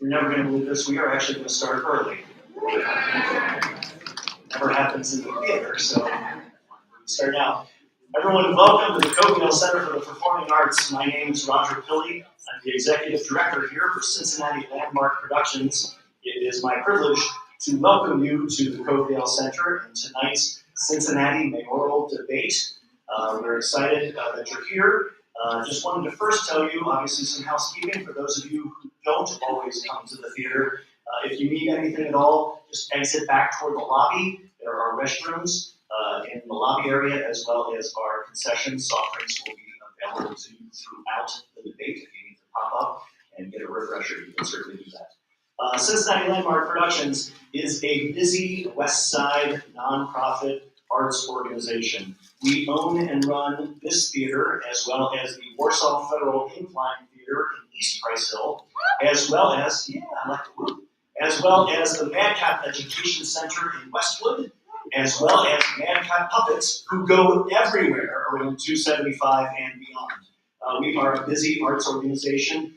You're never going to believe this. We are actually going to start early. Never happens in the theater, so we start now. Everyone, welcome to the Cory Center for the Performing Arts. My name is Roger Pilley. I'm the executive director here for Cincinnati Landmark Productions. It is my privilege to welcome you to the Cory Center and tonight's Cincinnati Mayoral debate. We're excited that you're here. Just wanted to first tell you, obviously, some housekeeping for those of you who don't always come to the theater. If you need anything at all, just exit back toward the lobby. There are restrooms in the lobby area, as well as our concessions. Soft drinks will be available to you throughout the debate. If you need to pop up and get a refresher, you can certainly do that. Cincinnati Landmark Productions is a busy West Side nonprofit arts organization. We own and run this theater, as well as the Warsaw Federal Incline Theater in East Price Hill, as well as, the Madcap Education Center in Westwood, as well as Madcap Puppets, who go everywhere around 275 and beyond. We are a busy arts organization,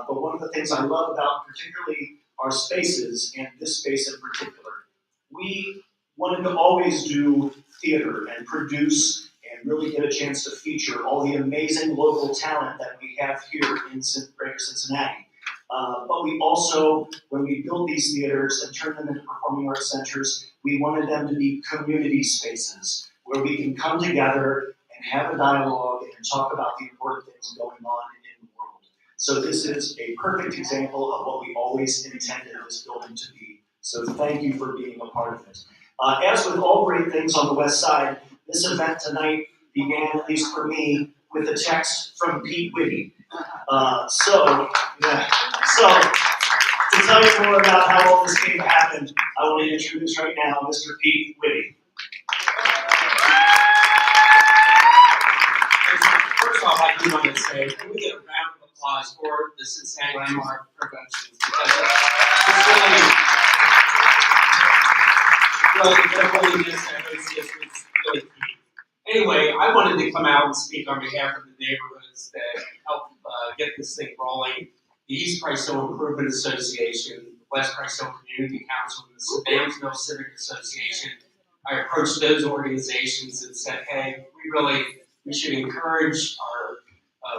but one of the things I love about particularly our spaces, and this space in particular, we wanted to always do theater and produce and really get a chance to feature all the amazing local talent that we have here in Greater Cincinnati. But we also, when we built these theaters and turned them into performing arts centers, we wanted them to be community spaces where we can come together and have a dialogue and talk about the important things going on in the world. So this is a perfect example of what we always intended this building to be. So thank you for being a part of it. As with all great things on the West Side, this event tonight began, at least for me, with a text from Pete Whitty. So to tell you more about how all this came to happen, I want to introduce right now Mr. Pete Whitty. First off, I do want to say, can we get a round of applause for the Cincinnati Landmark Productions? Because it's really key. Anyway, I wanted to come out and speak on behalf of the neighborhoods that helped get this thing rolling. The East Price Hill Improvement Association, the West Price Hill Community Council, and the Savannahville Civic Association. I approached those organizations and said, hey, we should encourage our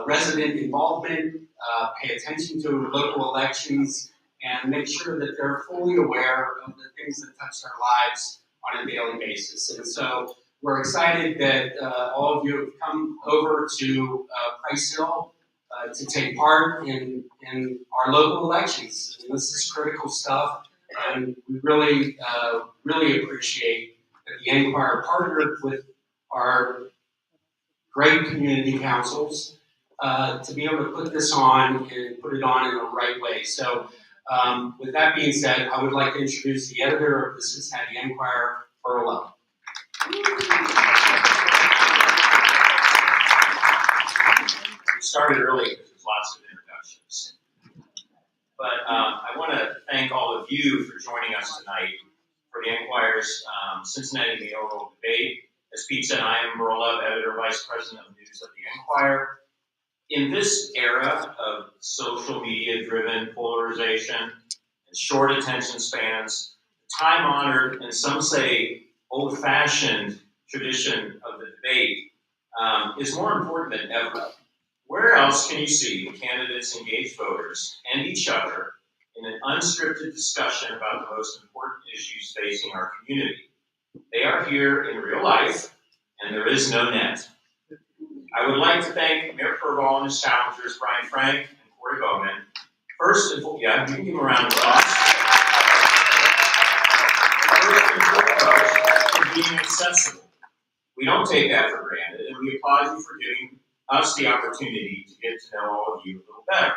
resident involvement, pay attention to local elections, and make sure that they're fully aware of the things that touch their lives on a daily basis. And so we're excited that all of you have come over to Price Hill to take part in our local elections. And this is critical stuff, and we really appreciate that the Enquirer partnered with our great community councils to be able to put this on and put it on in the right way. So with that being said, I would like to introduce the editor of the Cincinnati Enquirer, Earl Up. We started early because there's lots of introductions. But I want to thank all of you for joining us tonight for the Enquirer's Cincinnati Mayoral debate. As Pete said, I am Earl Up, editor, vice president of news of the Enquirer. In this era of social media-driven polarization and short attention spans, the time-honored and some say old-fashioned tradition of the debate is more important than ever. Where else can you see candidates engage voters and each other in an unscripted discussion about the most important issues facing our community? They are here in real life, and there is no net. I would like to thank Mayor Purval and his challengers, Brian Frank and Cory Bowman. First and foremost, you can give them a round of applause. First and foremost, for being accessible. We don't take that for granted, and we applaud you for giving us the opportunity to get to know all of you a little better.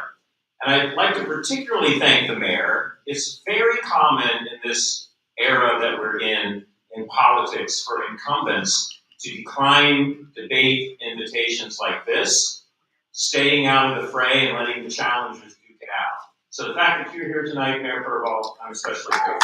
And I'd like to particularly thank the mayor. It's very common in this era that we're in politics for incumbents to decline debate invitations like this, staying out of the fray and letting the challengers duke it out. So the fact that you're here tonight, Mayor Purval, I'm especially grateful.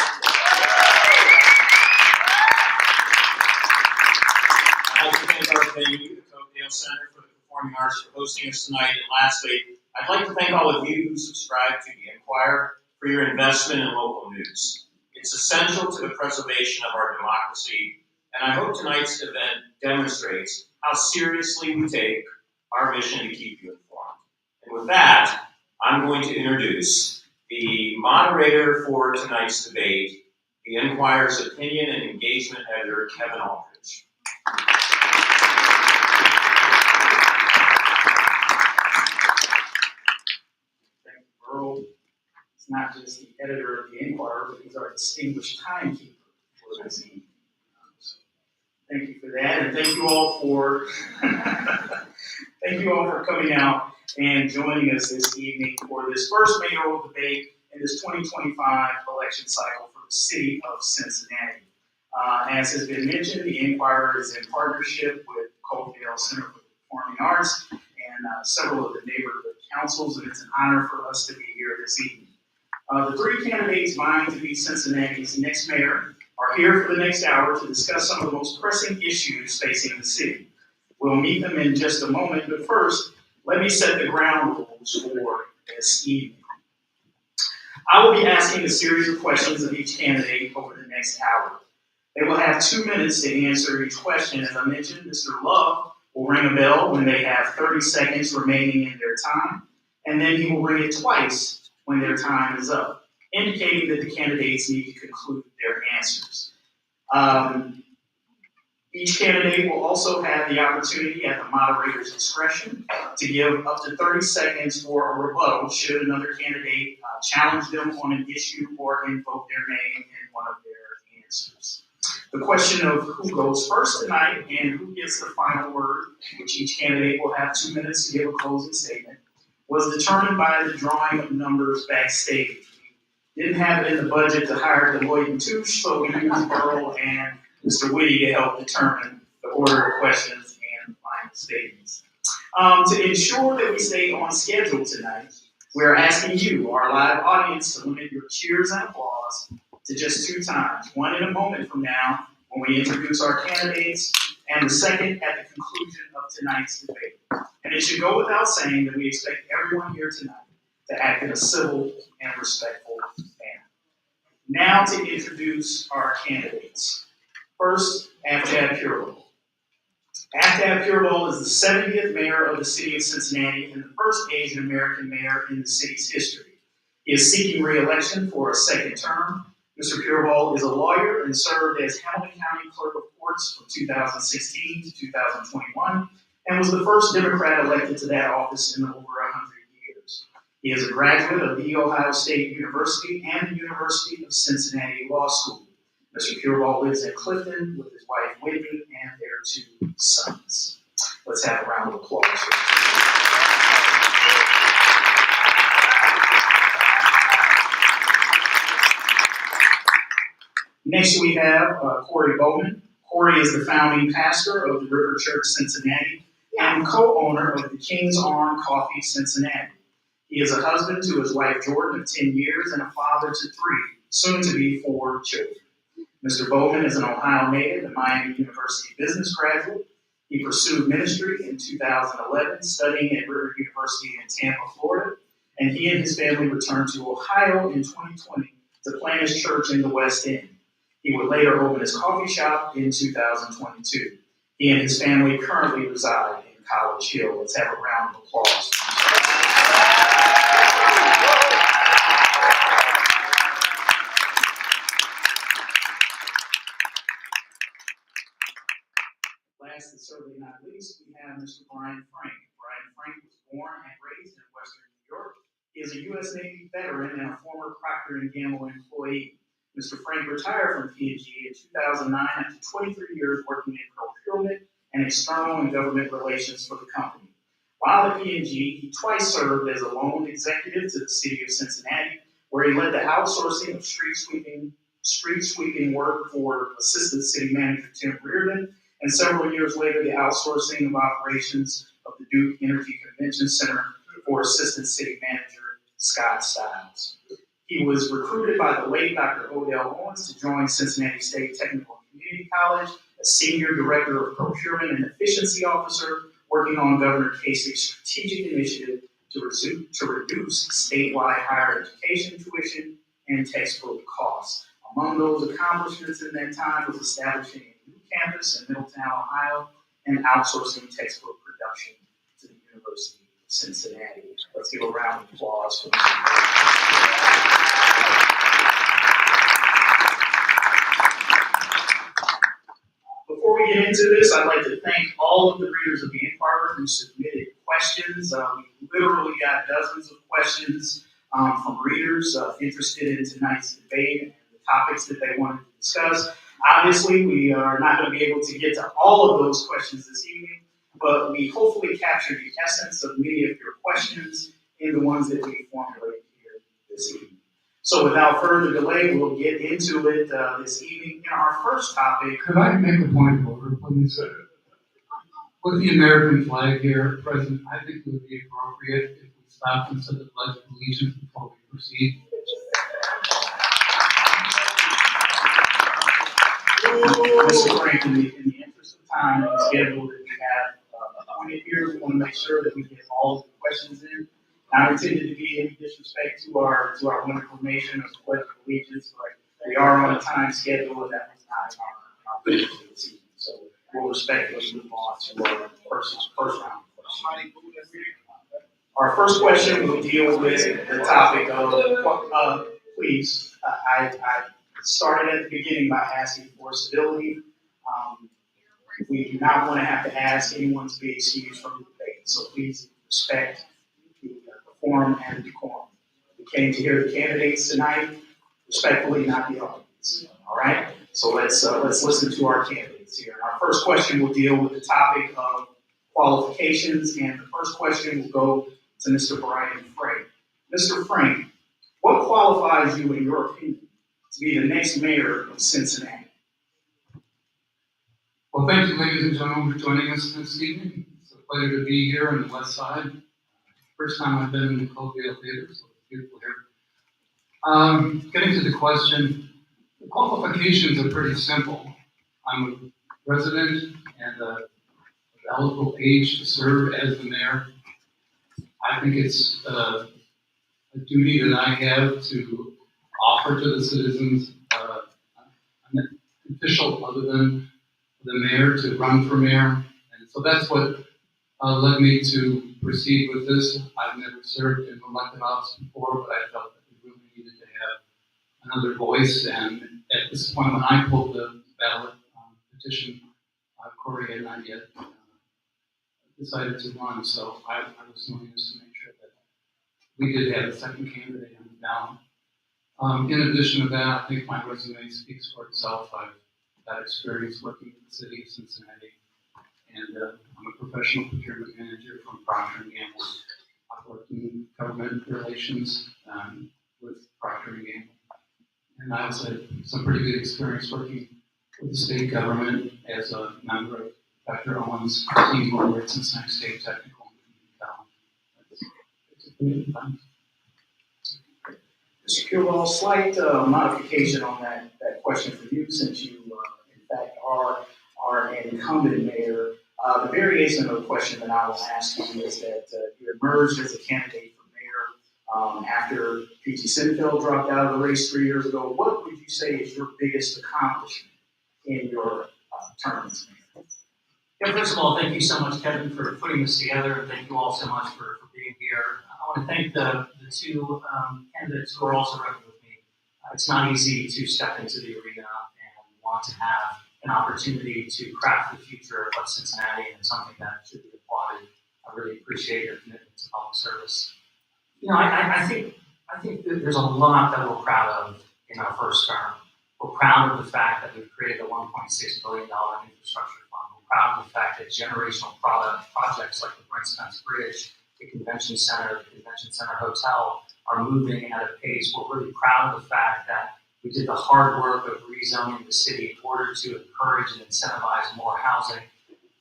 I'd like to thank our venue, the Cocktail Center, for the Performing Arts for hosting us tonight. And lastly, I'd like to thank all of you who subscribe to the Enquirer. for your investment in local news. It's essential to the preservation of our democracy, and I hope tonight's event demonstrates how seriously we take our mission to keep you informed. And with that, I'm going to introduce the moderator for tonight's debate, the Enquirer's opinion and engagement editor, Kevin Aldridge. Thank you, Earl. It's not just the editor of the Enquirer, but he's our distinguished timekeeper for this evening. So thank you for that, and thank you all for coming out and joining us this evening for this first mayoral debate in this 2025 election cycle for the city of Cincinnati. As has been mentioned, the Enquirer is in partnership with Caldwell Center for the Performing Arts and several of the neighborhood councils, and it's an honor for us to be here this evening. The three candidates vying to be Cincinnati's next mayor are here for the next hour to discuss some of the most pressing issues facing the city. We'll meet them in just a moment, but first, let me set the ground rules for this evening. I will be asking a series of questions of each candidate over the next hour. They will have 2 minutes to answer each question. As I mentioned, Mr. Love will ring a bell when they have 30 seconds remaining in their time, and then he will ring it twice when their time is up, indicating that the candidates need to conclude their answers. Each candidate will also have the opportunity at the moderator's discretion to give up to 30 seconds for a rebuttal should another candidate challenge them on an issue or invoke their name in one of their answers. The question of who goes first tonight and who gets the final word, which each candidate will have 2 minutes to give a closing statement, was determined by the drawing of numbers backstage. We didn't have it in the budget to hire Deloitte & Touche, so we used Earl and Mr. Whitty to help determine the order of questions and final statements. To ensure that we stay on schedule tonight, we're asking you, our live audience, to limit your cheers and applause to just 2 times. One in a moment from now when we introduce our candidates, and the second at the conclusion of tonight's debate. And it should go without saying that we expect everyone here tonight to act in a civil and respectful manner. Now to introduce our candidates. First, Aftab Purelow. Aftab Purelow is the 70th mayor of the city of Cincinnati and the first Asian American mayor in the city's history. He is seeking re-election for a second term. Mr. Purelow is a lawyer and served as Hamilton County Clerk of Courts from 2016 to 2021 and was the first Democrat elected to that office in over 100 years. He is a graduate of The Ohio State University and the University of Cincinnati Law School. Mr. Purelow lives in Clifton with his wife Whitney and their 2 sons. Let's have a round of applause. Next we have Cory Bowman. Cory is the founding pastor of the River Church Cincinnati and co-owner of the King's Arm Coffee Cincinnati. He is a husband to his wife Jordan of 10 years and a father to 3, soon to be 4 children. Mr. Bowman is an Ohio native and Miami University business graduate. He pursued ministry in 2011, studying at River University in Tampa, Florida, and he and his family returned to Ohio in 2020 to plant his church in the West End. He would later open his coffee shop in 2022. He and his family currently reside in College Hill. Let's have a round of applause. Last and certainly not least, we have Mr. Brian Frank. Brian Frank was born and raised in Western New York. He is a U.S. Navy veteran and a former Procter & Gamble employee. Mr. Frank retired from P&G in 2009 after 23 years working in procurement and external and government relations for the company. While at P&G, he twice served as a loan executive to the city of Cincinnati, where he led the outsourcing of street sweeping work for Assistant City Manager Tim Reardon, and several years later, the outsourcing of operations of the Duke Energy Convention Center for Assistant City Manager Scott Stiles. He was recruited by the late Dr. Odell Owens to join Cincinnati State Technical Community College as Senior Director of Procurement and Efficiency Officer, working on Governor Casey's strategic initiative to to reduce statewide higher education tuition and textbook costs. Among those accomplishments in that time was establishing a new campus in Middletown, Ohio, and outsourcing textbook production to the University of Cincinnati. Let's give a round of applause for Mr. Before we get into this, I'd like to thank all of the readers of the Inquirer who submitted questions. We literally got dozens of questions from readers interested in tonight's debate and the topics that they wanted to discuss. Obviously, we are not going to be able to get to all of those questions this evening, but we hopefully captured the essence of many of your questions in the ones that we formulated here this evening. So without further delay, we'll get into it this evening. In our first topic, could I make a point of order, please? With the American flag here present, I think it would be appropriate if we stopped and said the Pledge of Allegiance before we proceed. Mr. Frank, in the interest of time and the schedule that we have appointed here, we want to make sure that we get all of the questions in. Not intended to be any disrespect to our wonderful nation or the Pledge of Allegiance, but we are on a time schedule and that was not in our budget for this evening. So we'll respectfully move on to our first round of questions. Our first question will deal with the topic of, please, I started at the beginning by asking for civility. We do not want to have to ask anyone to be excused from the debate, so please respect the forum and decorum. We came to hear the candidates tonight, respectfully, not the audience. All right? So let's listen to our candidates here. Our first question will deal with the topic of qualifications, and the first question will go to Mr. Brian Frank. Mr. Frank, what qualifies you, in your opinion, to be the next mayor of Cincinnati? Well, thank you, ladies and gentlemen, for joining us this evening. It's a pleasure to be here on the west side. First time I've been in the Cloverdale Theater, so it's beautiful here. Getting to the question, the qualifications are pretty simple. I'm a resident and of eligible age to serve as the mayor. I think it's a duty that I have to offer to the citizens an official other than the mayor to run for mayor. And so that's what led me to proceed with this. I've never served in elected office before, but I felt that we really needed to have another voice. And at this point, when I pulled the ballot petition, Cory had not yet decided to run. So I was doing this to make sure that we did have a second candidate on the ballot. In addition to that, I think my resume speaks for itself. I've got experience working in the city of Cincinnati, and I'm a professional procurement manager from Procter & Gamble. I've worked in government relations with Procter & Gamble, and I also had some pretty good experience working with the state government as a member of Dr. Owen's team over at Cincinnati State Technical and College. Mr. Kilwell, slight modification on that question for you, since you, in fact, are an incumbent mayor. The variation of the question that I will ask you is that you emerged as a candidate for mayor after P.T. Sinfeld dropped out of the race 3 years ago. What would you say is your biggest accomplishment in your term as mayor? Yeah, first of all, thank you so much, Kevin, for putting this together, and thank you all so much for being here. I want to thank the two candidates who are also running with me. It's not easy to step into the arena and want to have an opportunity to craft the future of Cincinnati, and it's something that should be applauded. I really appreciate your commitment to public service. You know, I think that there's a lot that we're proud of in our first term. We're proud of the fact that we've created a $1.6 billion infrastructure fund. We're proud of the fact that generational projects like the Brent Spence Bridge, the Convention Center Hotel are moving at a pace. We're really proud of the fact that we did the hard work of rezoning the city in order to encourage and incentivize more housing.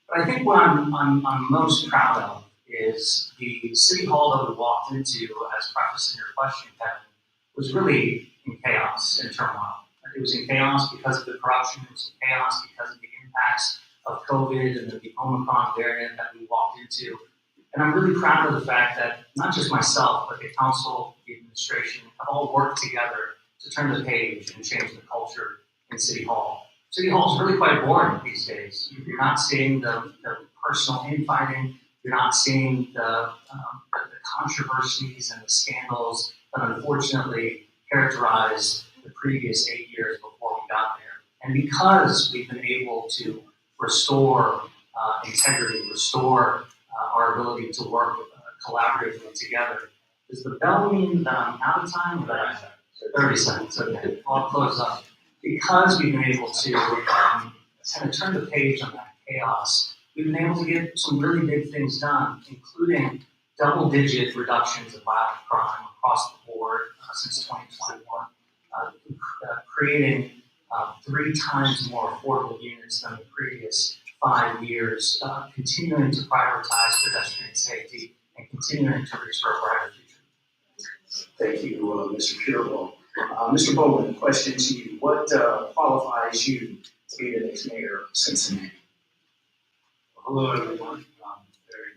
But I think what I'm most proud of is the city hall that we walked into, as prefaced in your question, Kevin, was really in chaos and turmoil. It was in chaos because of the corruption. It was in chaos because of the impacts of COVID and the Omicron variant that we walked into. And I'm really proud of the fact that not just myself, but the council, the administration have all worked together to turn the page and change the culture in City Hall. City Hall is really quite boring these days. You're not seeing the personal infighting. You're not seeing the controversies and the scandals that unfortunately characterized the previous 8 years before we got there. And because we've been able to restore integrity, restore our ability to work collaboratively together, does the bell mean that I'm out of time? Or that I'm 30 seconds? Okay, I'll close up. Because we've been able to kind of turn the page on that chaos, we've been able to get some really big things done, including double-digit reductions of violent crime across the board since 2021, creating 3 times more affordable units than the previous 5 years, continuing to prioritize pedestrian safety and continuing to reach for a brighter future. Thank you, Mr. Purelow. Mr. Bowman, question to you. What qualifies you to be the next mayor of Cincinnati? Hello, everyone. I'm very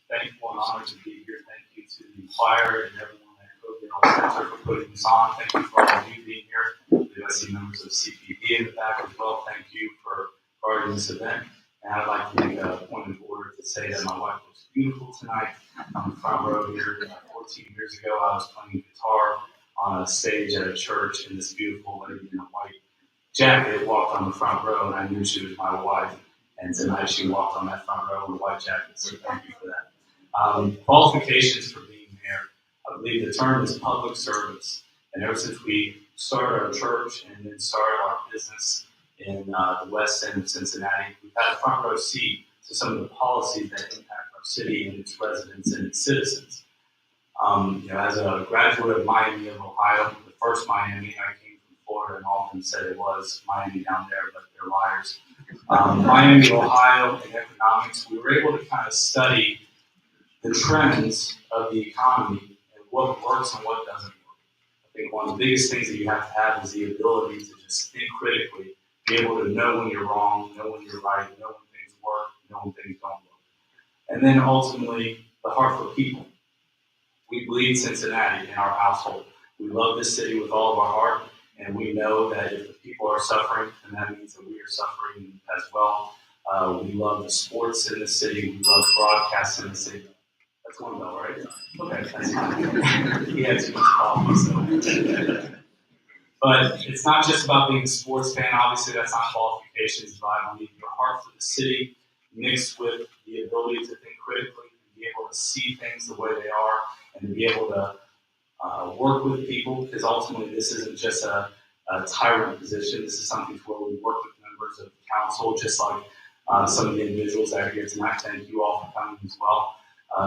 thankful and honored to be here. Thank you to the choir and everyone at Copial Center for putting this on. Thank you for all of you being here. I see members of CPB in the back as well. Thank you for guarding this event. And I'd like to make a point of order to say that my wife looks beautiful tonight on the front row here. 14 years ago, I was playing guitar on a stage at a church, and this beautiful lady in a white jacket walked on the front row, and I knew she was my wife. And tonight she walked on that front row in a white jacket, so thank you for that. Qualifications for being mayor. I believe the term is public service. And ever since we started our church and then started our business in the west end of Cincinnati, we've had a front row seat to some of the policies that impact our city and its residents and its citizens. As a graduate of Miami of Ohio, the first Miami, I came from Florida, and often said it was Miami down there, but they're liars. Miami, Ohio, in economics, we were able to kind of study the trends of the economy and what works and what doesn't work. I think one of the biggest things that you have to have is the ability to just think critically, be able to know when you're wrong, know when you're right, know when things work, know when things don't work. And then ultimately, the heart for people. We bleed Cincinnati in our household. We love this city with all of our heart, and we know that if the people are suffering, then that means that we are suffering as well. We love the sports in the city. We love broadcasts in the city. That's one bell, right? Okay, that's fine. He had too much coffee, so. But it's not just about being a sports fan. Obviously, that's not qualifications, but I believe your heart for the city mixed with the ability to think critically, and be able to see things the way they are, and to be able to work with people, because ultimately this isn't just a tyrant position. This is something where we work with members of council, just like some of the individuals that are here tonight. Thank you all for coming as well.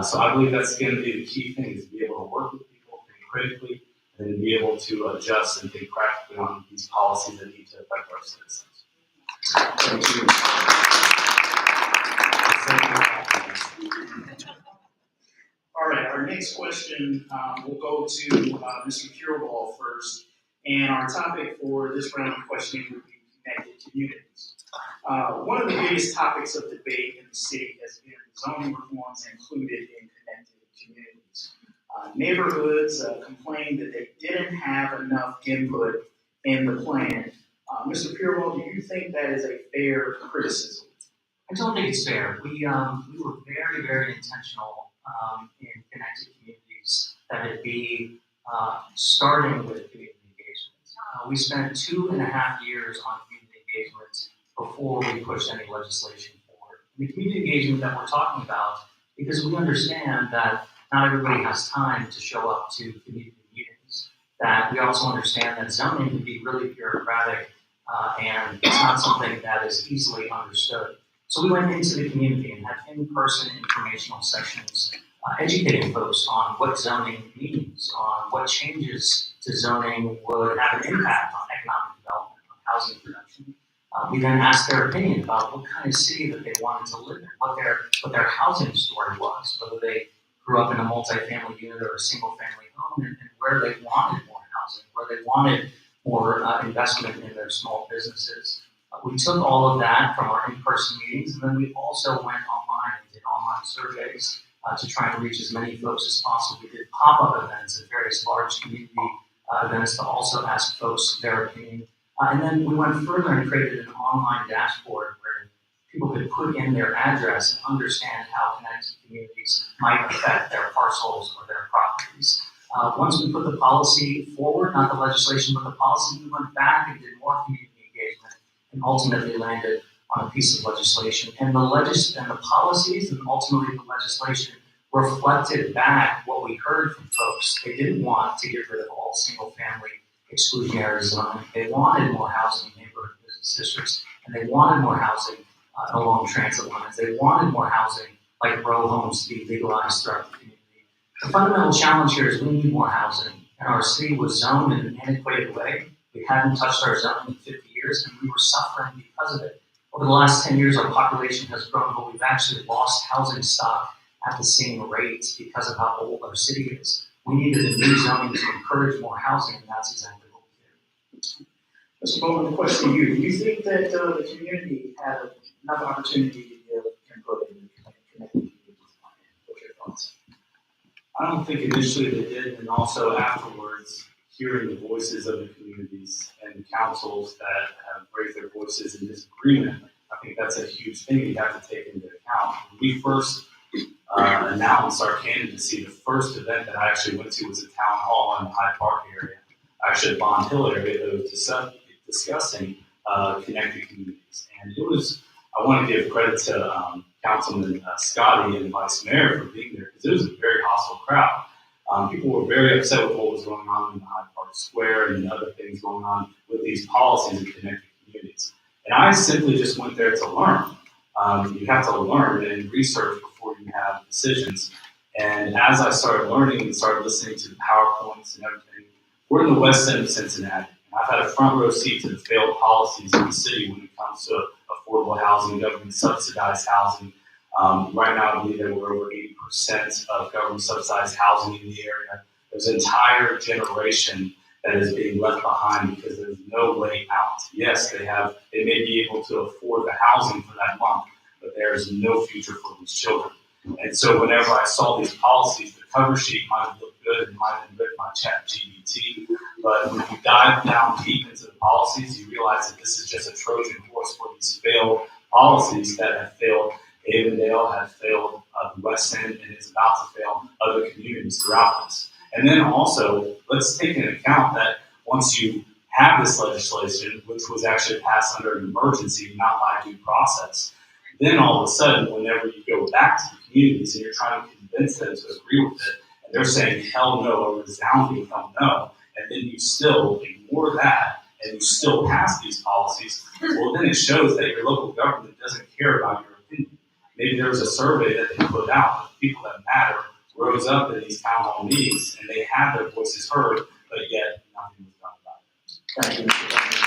So I believe that's going to be the key thing, is to be able to work with people, think critically, and then be able to adjust and think practically on these policies that need to affect our citizens. Thank you. All right, our next question will go to Mr. Purelow first. And our topic for this round of questioning would be connected communities. One of the biggest topics of debate in the city has been zoning reforms included in connected communities. Neighborhoods complained that they didn't have enough input in the plan. Mr. Purelow, do you think that is a fair criticism? I don't think it's fair. We were very, very intentional in connected communities that it be starting with community engagement. We spent 2.5 years on community engagement before we pushed any legislation forward. And the community engagement that we're talking about, because we understand that not everybody has time to show up to community meetings, that we also understand that zoning can be really bureaucratic and it's not something that is easily understood. So we went into the community and had in-person informational sessions educating folks on what zoning means, on what changes to zoning would have an impact on economic development, on housing production. We then asked their opinion about what kind of city that they wanted to live in, what their housing story was, whether they grew up in a multifamily unit or a single-family home, and where they wanted more housing, where they wanted more investment in their small businesses. We took all of that from our in-person meetings, and then we also went online and did online surveys to try and reach as many folks as possible. We did pop-up events at various large community events to also ask folks their opinion. And then we went further and created an online dashboard where people could put in their address and understand how connected communities might affect their parcels or their properties. Once we put the policy forward, not the legislation, but the policy, we went back and did more community engagement and ultimately landed on a piece of legislation. And the policies and ultimately the legislation reflected back what we heard from folks. They didn't want to get rid of all single-family exclusionary zoning. They wanted more housing in neighborhood business districts, and they wanted more housing along transit lines. They wanted more housing like row homes to be legalized throughout the community. The fundamental challenge here is we need more housing, and our city was zoned in an antiquated way. We hadn't touched our zoning in 50 years, and we were suffering because of it. Over the last 10 years, our population has grown, but we've actually lost housing stock at the same rate because of how old our city is. We needed a new zoning to encourage more housing, and that's exactly what we did. Mr. Bowman, the question to you. Do you think that the community had enough opportunity to give input in the connected communities plan? What's your thoughts? I don't think initially they did, and also afterwards, hearing the voices of the communities and the councils that have raised their voices in disagreement, I think that's a huge thing you have to take into account. When we first announced our candidacy, the first event that I actually went to was a town hall in the Hyde Park area, actually at Bond Hill area, that was discussing connected communities. And it was, I want to give credit to Councilman Scotty and Vice Mayor for being there, because it was a very hostile crowd. People were very upset with what was going on in the Hyde Park Square and other things going on with these policies and connected communities. And I simply just went there to learn. You have to learn and research before you have decisions. And as I started learning and started listening to the PowerPoints and everything, we're in the west end of Cincinnati. And I've had a front row seat to the failed policies in the city when it comes to affordable housing, government subsidized housing. Right now, I believe that we're over 80% of government subsidized housing in the area. There's an entire generation that is being left behind because there's no way out. Yes, they may be able to afford the housing for that month, but there's no future for these children. And so whenever I saw these policies, the cover sheet might have looked good and might have been written by ChatGPT, but when you dive down deep into the policies, you realize that this is just a Trojan horse for these failed policies that have failed. Avondale has failed the West End, and it's about to fail other communities throughout this. And then also, let's take into account that once you have this legislation, which was actually passed under an emergency, not by due process, then all of a sudden, whenever you go back to the communities and you're trying to convince them to agree with it, and they're saying hell no, or resounding hell no, and then you still ignore that, and you still pass these policies, well, then it shows that your local government doesn't care about your opinion. Maybe there was a survey that they put out, the people that matter rose up in these town hall meetings, and they had their voices heard, but yet nothing was done about it. Thank you, Mr. Bowman.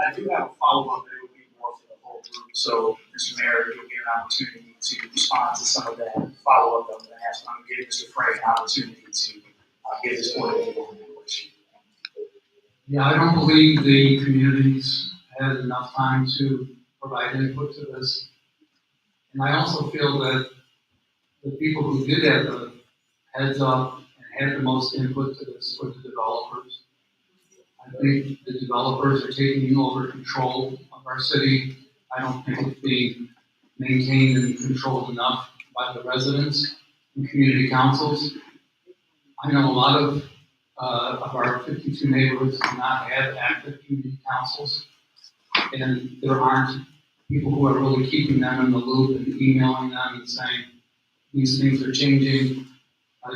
I do have a follow-up that will be more for the whole group. So, Mr. Mayor, you'll get an opportunity to respond to some of that follow-up that I'm going to ask. I'm going to give Mr. Frank an opportunity to give this point of view on that question. Yeah, I don't believe the communities had enough time to provide input to this. And I also feel that the people who did have the heads up and had the most input to this were the developers. I think the developers are taking over control of our city. I don't think it's being maintained and controlled enough by the residents and community councils. I know a lot of our 52 neighborhoods do not have active community councils, and there aren't people who are really keeping them in the loop and emailing them and saying, these things are changing,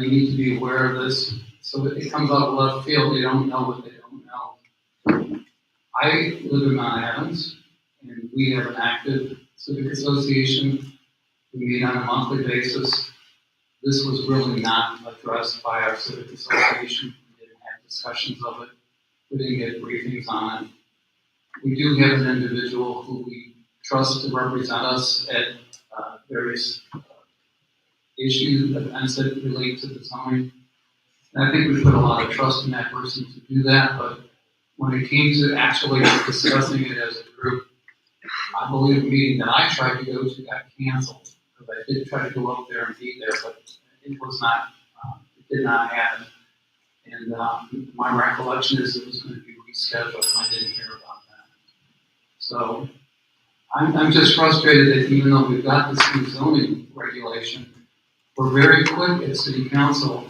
you need to be aware of this. So it comes out of left field, they don't know what they don't know. I live in Mount Adams, and we have an active civic association. We meet on a monthly basis. This was really not addressed by our civic association. We didn't have discussions of it. We didn't get briefings on it. We do have an individual who we trust to represent us at various issues, events that relate to the zoning. And I think we put a lot of trust in that person to do that, but when it came to actually discussing it as a group, I believe a meeting that I tried to go to got canceled, because I did try to go up there and be there, but it was not, it did not happen. And my recollection is it was going to be rescheduled, and I didn't hear about that. So I'm just frustrated that even though we've got this new zoning regulation, we're very quick at city council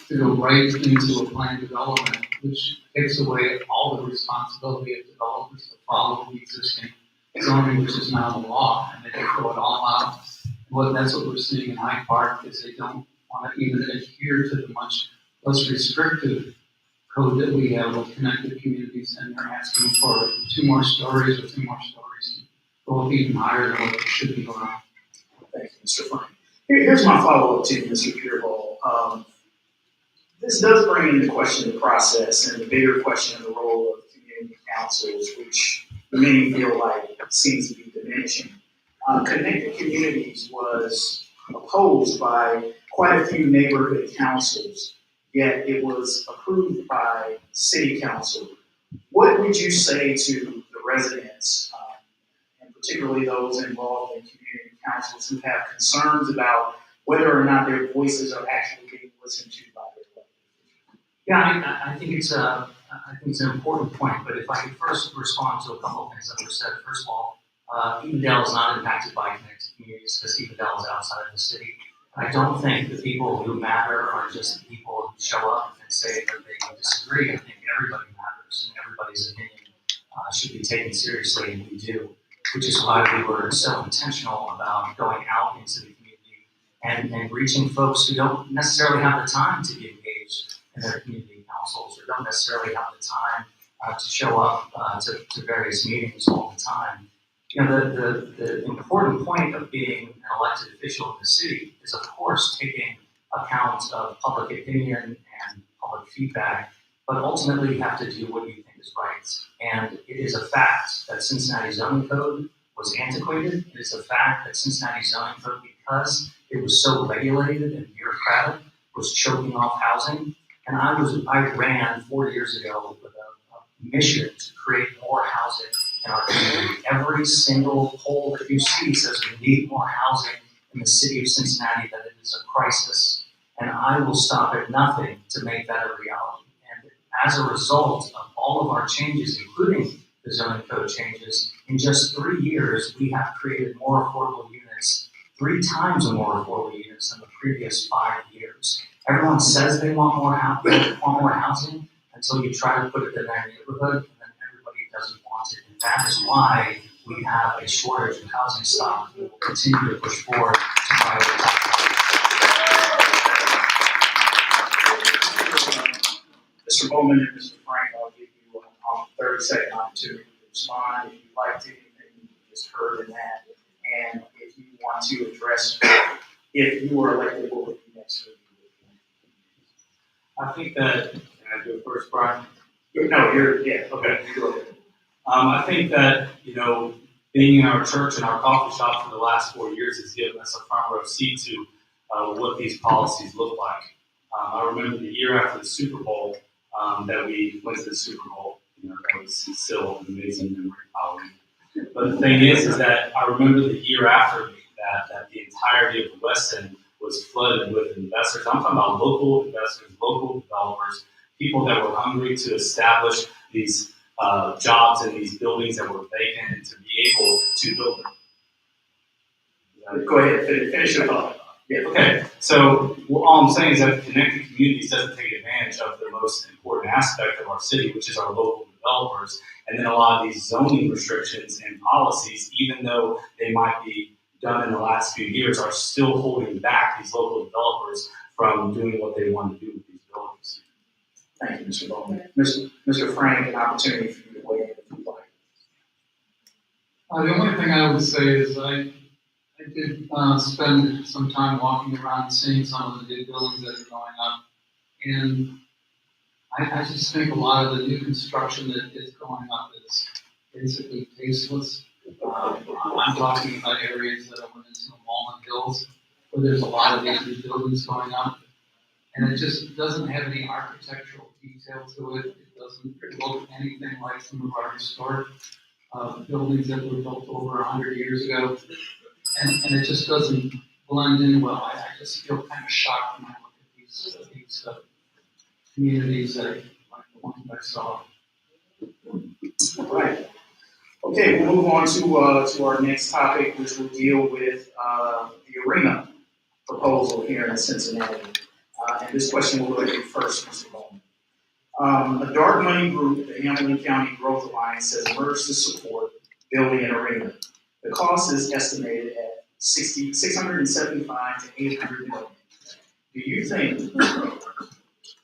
to go right into a plan development, which takes away all the responsibility of developers to follow the existing zoning, which is now the law, and they throw it all out. That's what we're seeing in Hyde Park, is they don't want to even adhere to the much less restrictive code that we have with connected communities, and they're asking for 2 more stories or 3 more stories, go up even higher than what they should be allowed. Thank you, Mr. Frank. Here's my follow-up to you, Mr. Pureball. This does bring into question the process and the bigger question of the role of community councils, which many feel like seems to be diminishing. Connected Communities was opposed by quite a few neighborhood councils, yet it was approved by city council. What would you say to the residents, and particularly those involved in community councils who have concerns about whether or not their voices are actually being listened to by their elected? Yeah, I think it's an important point, but if I could first respond to a couple of things that were said. First of all, Evendale is not impacted by connected communities because Evendale is outside of the city. I don't think the people who matter are just the people who show up and say that they disagree. I think everybody matters and everybody's opinion should be taken seriously, and we do, which is why we were so intentional about going out into the community and reaching folks who don't necessarily have the time to be engaged in their community councils or don't necessarily have the time to show up to various meetings all the time. You know, the important point of being an elected official in the city is, of course, taking account of public opinion and public feedback, but ultimately you have to do what you think is right. And it is a fact that Cincinnati zoning code was antiquated. It is a fact that Cincinnati zoning code, because it was so regulated and bureaucratic, was choking off housing. And I ran 4 years ago with a mission to create more housing in our community. Every single poll that you see says we need more housing in the city of Cincinnati, that it is a crisis, and I will stop at nothing to make that a reality. And as a result of all of our changes, including the zoning code changes, in just 3 years, we have created more affordable units, 3 times more affordable units than the previous 5 years. Everyone says they want more housing until you try to put it in their neighborhood, and then everybody doesn't want it. And that is why we have a shortage of housing stock. We will continue to push forward to prioritize Mr. Bowman and Mr. Frank, I'll give you a 30-second opportunity to respond if you'd like to anything you just heard in that. And if you want to address if you were elected, what would be next for you? I think that, can I do it first, Brian? No, yeah, Okay. you go ahead. I think that, being in our church and our coffee shop for the last 4 years has given us a front row seat to what these policies look like. I remember the year after the Super Bowl that we went to the Super Bowl. That was still an amazing memory, probably. But the thing is that I remember the year after that the entirety of the West End was flooded with investors. I'm talking about local investors, local developers, people that were hungry to establish these jobs in these buildings that were vacant and to be able to build them. Go ahead, finish your thought. Yeah. Okay. So all I'm saying is that Connected Communities doesn't take advantage of the most important aspect of our city, which is our local developers. And then a lot of these zoning restrictions and policies, even though they might be done in the last few years, are still holding back these local developers from doing what they want to do with these buildings. Thank you, Mr. Bowman. Mr. Frank, an opportunity for you to weigh in if you'd like. The only thing I would say is I did spend some time walking around seeing some of the new buildings that are going up. And I just think a lot of the new construction that is going up is basically tasteless. I'm talking about areas that I went into the Walnut Hills, where there's a lot of these new buildings going up. And it just doesn't have any architectural detail to it. It doesn't look anything like some of our historic buildings that were built over 100 years ago, and it just doesn't blend in well. I just feel kind of shocked when I look at these communities that like the ones I saw. Right. Okay, we'll move on to our next topic, which will deal with the arena proposal here in Cincinnati. And this question will go to you first, Mr. Bowman. A dark money group, the Hamilton County Growth Alliance, has merged to support building an arena. The cost is estimated at $675 to $800 million. Do you think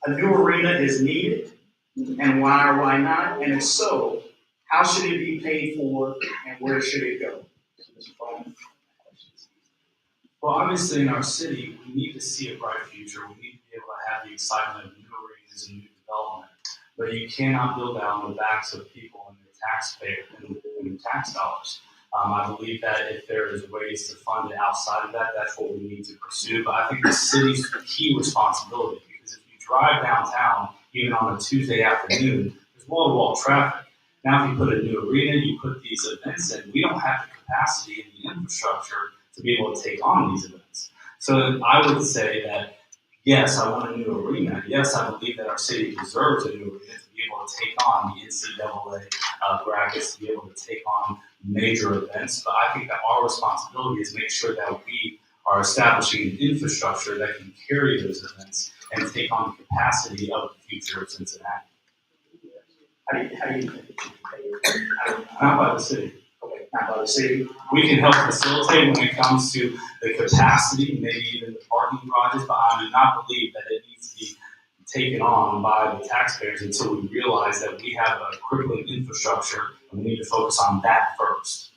a new arena is needed, and why or why not? And if so, how should it be paid for, and where should it go? Mr. Bowman. Well, obviously in our city, we need to see a bright future. We need to be able to have the excitement of new arenas and new development. But you cannot build that on the backs of people and their taxpayer and tax dollars. I believe that if there is ways to fund it outside of that, that's what we need to pursue. But I think the city's key responsibility, because if you drive downtown, even on a Tuesday afternoon, there's wall-to-wall traffic. Now, if you put a new arena, you put these events in, we don't have the capacity and the infrastructure to be able to take on these events. So I would say that, yes, I want a new arena. Yes, I believe that our city deserves a new arena to be able to take on the NCAA brackets, to be able to take on major events. But I think that our responsibility is make sure that we are establishing an infrastructure that can carry those events and take on the capacity of the future of Cincinnati. How do you think it should be paid? Not by the city. Okay, not by the city. We can help facilitate when it comes to the capacity, maybe even the parking garages, but I do not believe that it needs to be taken on by the taxpayers until we realize that we have a crippling infrastructure and we need to focus on that first.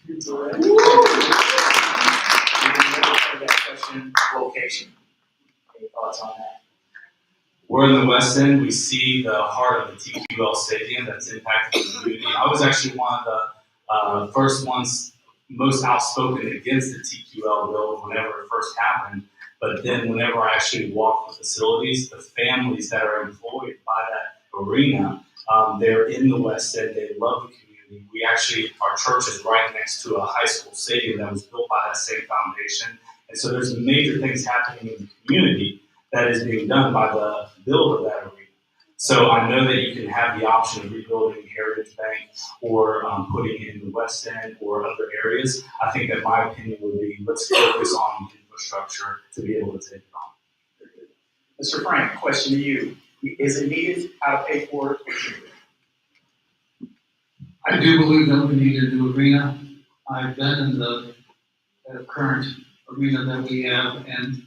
That question, location. Any thoughts on that? We're in the West End. We see the heart of the TQL Stadium that's impacting the community. I was actually one of the first ones most outspoken against the TQL bill whenever it first happened. But then whenever I actually walk the facilities, the families that are employed by that arena, they're in the West End. They love the community. We actually, our church is right next to a high school stadium that was built by that same foundation. And so there's major things happening in the community that is being done by the build of that arena. So I know that you can have the option of rebuilding Heritage Bank or putting it in the West End or other areas. I think that my opinion would be let's focus on the infrastructure to be able to take it on. Mr. Frank, question to you. Is it needed? How to pay for it? I do believe that we need a new arena. I've been in the current arena that we have, and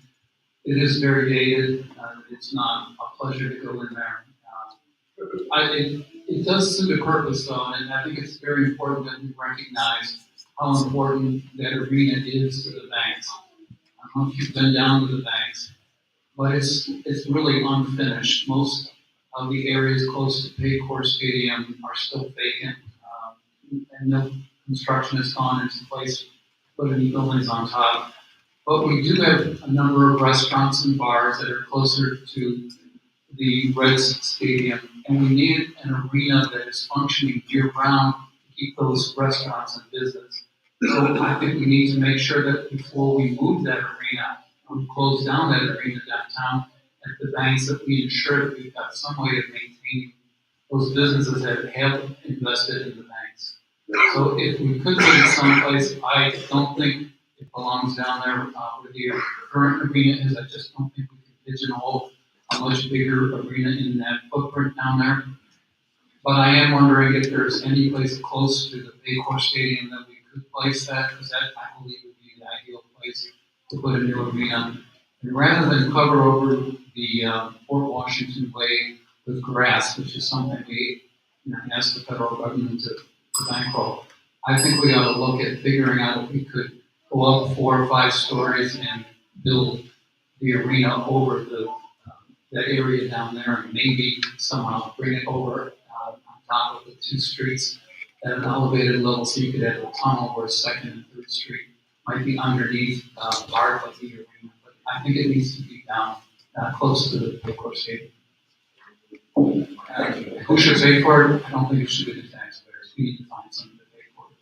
it is very dated. It's not a pleasure to go in there. It does suit a purpose, though, and I think it's very important that we recognize how important that arena is to the banks. I don't know if you've been down to the banks, but it's really unfinished. Most of the areas close to Paycor Stadium are still vacant, and no construction has gone into place, put any buildings on top. But we do have a number of restaurants and bars that are closer to the Reds Stadium, and we need an arena that is functioning year-round to keep those restaurants in business. So I think we need to make sure that before we move that arena, we close down that arena downtown at the banks, that we ensure that we've got some way of maintaining those businesses that have invested in the banks. So if we could put it someplace, I don't think it belongs down there where the current arena is. I just don't think we can pigeonhole a much bigger arena in that footprint down there. But I am wondering if there's any place close to the Paycor Stadium that we could place that, because that, I believe, would be the ideal place to put a new arena. And rather than cover over the Fort Washington Way with grass, which is something we ask the federal government to bankroll, I think we ought to look at figuring out if we could go up 4 or 5 stories and build the arena over that area down there, and maybe somehow bring it over on top of the 2 streets at an elevated level, so you could have a tunnel where 2nd and 3rd Street might be underneath part of the arena. But I think it needs to be down close to the Paycor Stadium. Who should pay for it? I don't think it should be the taxpayers. We need to find something to pay for it.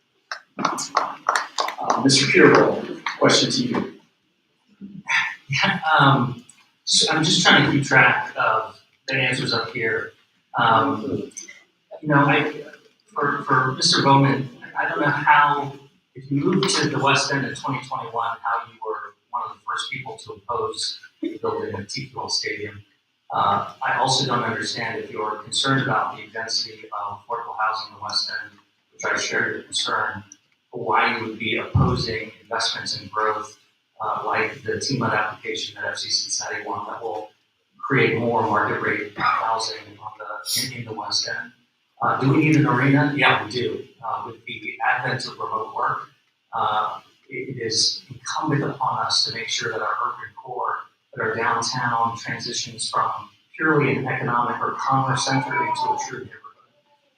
Mr. Pureroll, question to you. So I'm just trying to keep track of the answers up here. For Mr. Bowman, I don't know how, if you moved to the West End in 2021, how you were one of the first people to oppose the building of T-Fuel Stadium. I also don't understand if you're concerned about the density of affordable housing in the West End, which I share your concern, why you would be opposing investments in growth like the TMUD application that FC Cincinnati won that will create more market rate housing in the West End. Do we need an arena? Yeah, we do. With the advent of remote work, it is incumbent upon us to make sure that our urban core, that our downtown transitions from purely an economic or commerce center into a true neighborhood.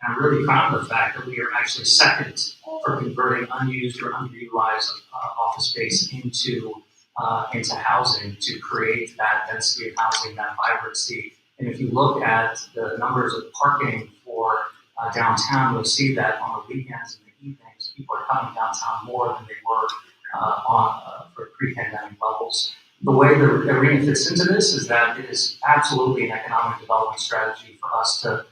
And I'm really proud of the fact that we are actually second for converting unused or underutilized office space into housing to create that density of housing, that vibrancy. And if you look at the numbers of parking for downtown, you'll see that on the weekends and the evenings, people are coming downtown more than they were for pre-pandemic levels. The way the arena fits into this is that it is absolutely an economic development strategy for us to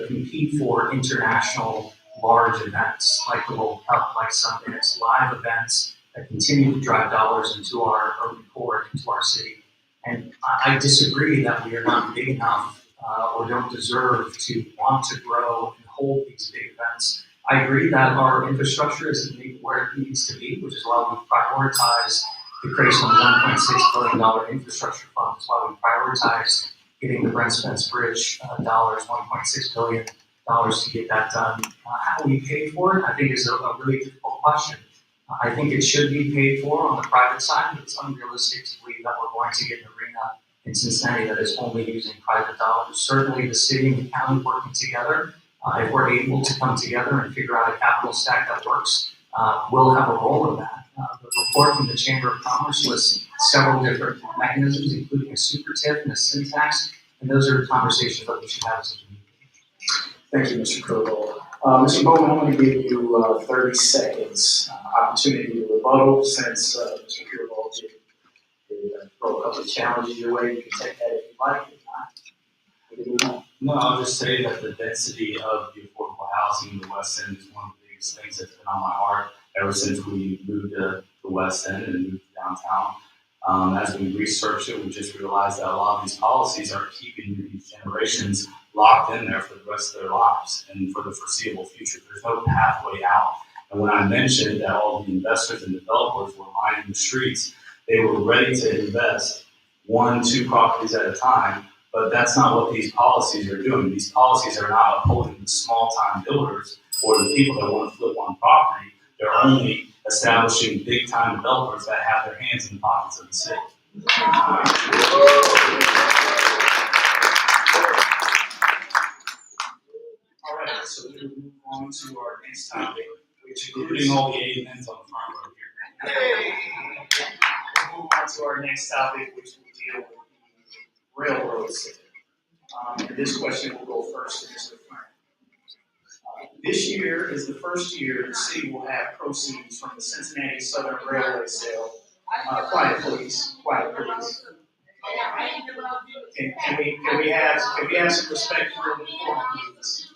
compete for international large events like the World Cup, like Sundance, live events that continue to drive dollars into our urban core, into our city. And I disagree that we are not big enough or don't deserve to want to grow and hold these big events. I agree that our infrastructure isn't where it needs to be, which is why we prioritize the creation of a $1.6 billion infrastructure fund. That's why we prioritize getting the Brent Spence Bridge $1.6 billion to get that done. How we pay for it, I think, is a really difficult question. I think it should be paid for on the private side, but it's unrealistic to believe that we're going to get an arena in Cincinnati that is only using private dollars. Certainly the city and the county working together, if we're able to come together and figure out a capital stack that works, we'll have a role in that. The report from the Chamber of Commerce lists several different mechanisms, including a super tip and a sin tax, and those are conversations that we should have as a community. Thank you, Mr. Kerr. Mr. Bowman, I'm going to give you 30 seconds opportunity to rebuttal since Mr. Kerr did throw a couple of challenges your way. You can take that if you like. If not, No, I'll just say that the density of the affordable housing in the West End is one of the biggest things that's been on my heart ever since we moved to the West End and moved downtown. As we researched it, we just realized that a lot of these policies are keeping these generations locked in there for the rest of their lives and for the foreseeable future. There's no pathway out. And when I mentioned that all the investors and developers were lining the streets, they were ready to invest 1-2 properties at a time, but that's not what these policies are doing. These policies are not upholding the small-time builders or the people that want to flip one property. They're only establishing big-time developers that have their hands in the pockets of the city. all right, so we will move on to our next topic, which Including all the amens on the front row here. We'll move on to our next topic, which will deal with the railroad system. And this question will go first to Mr. Frank. This year is the first year the city will have proceeds from the Cincinnati Southern Railway sale. Quiet, please. Quiet, please. Can we have some respect for the forum, please?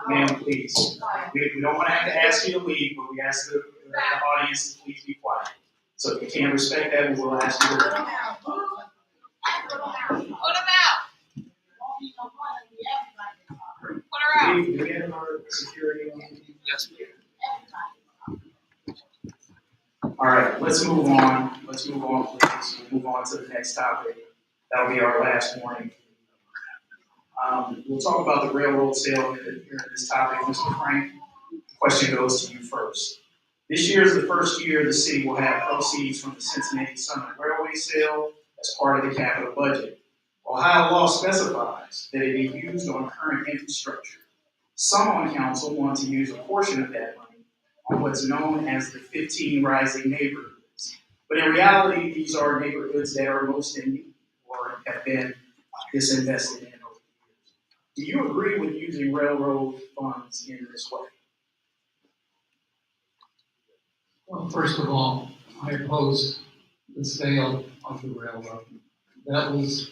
Ma'am, please. We don't want to have to ask you to leave, but we ask the audience to please be quiet. So if you can't respect that, we will ask you to leave. Do we have our security on? Yes, All right, let's move on. Let's move on, please. We'll move on to the next topic. That'll be our last warning. We'll talk about the railroad sale here in this topic. Mr. Frank, the question goes to you first. This year is the first year the city will have proceeds from the Cincinnati Southern Railway sale as part of the capital budget. Ohio law specifies that it be used on current infrastructure. Some on council want to use a portion of that money on what's known as the 15 rising neighborhoods. But in reality, these are neighborhoods that are most in need or have been disinvested in over the years. Do you agree with using railroad funds in this way? Well, first of all, I opposed the sale of the railroad. That was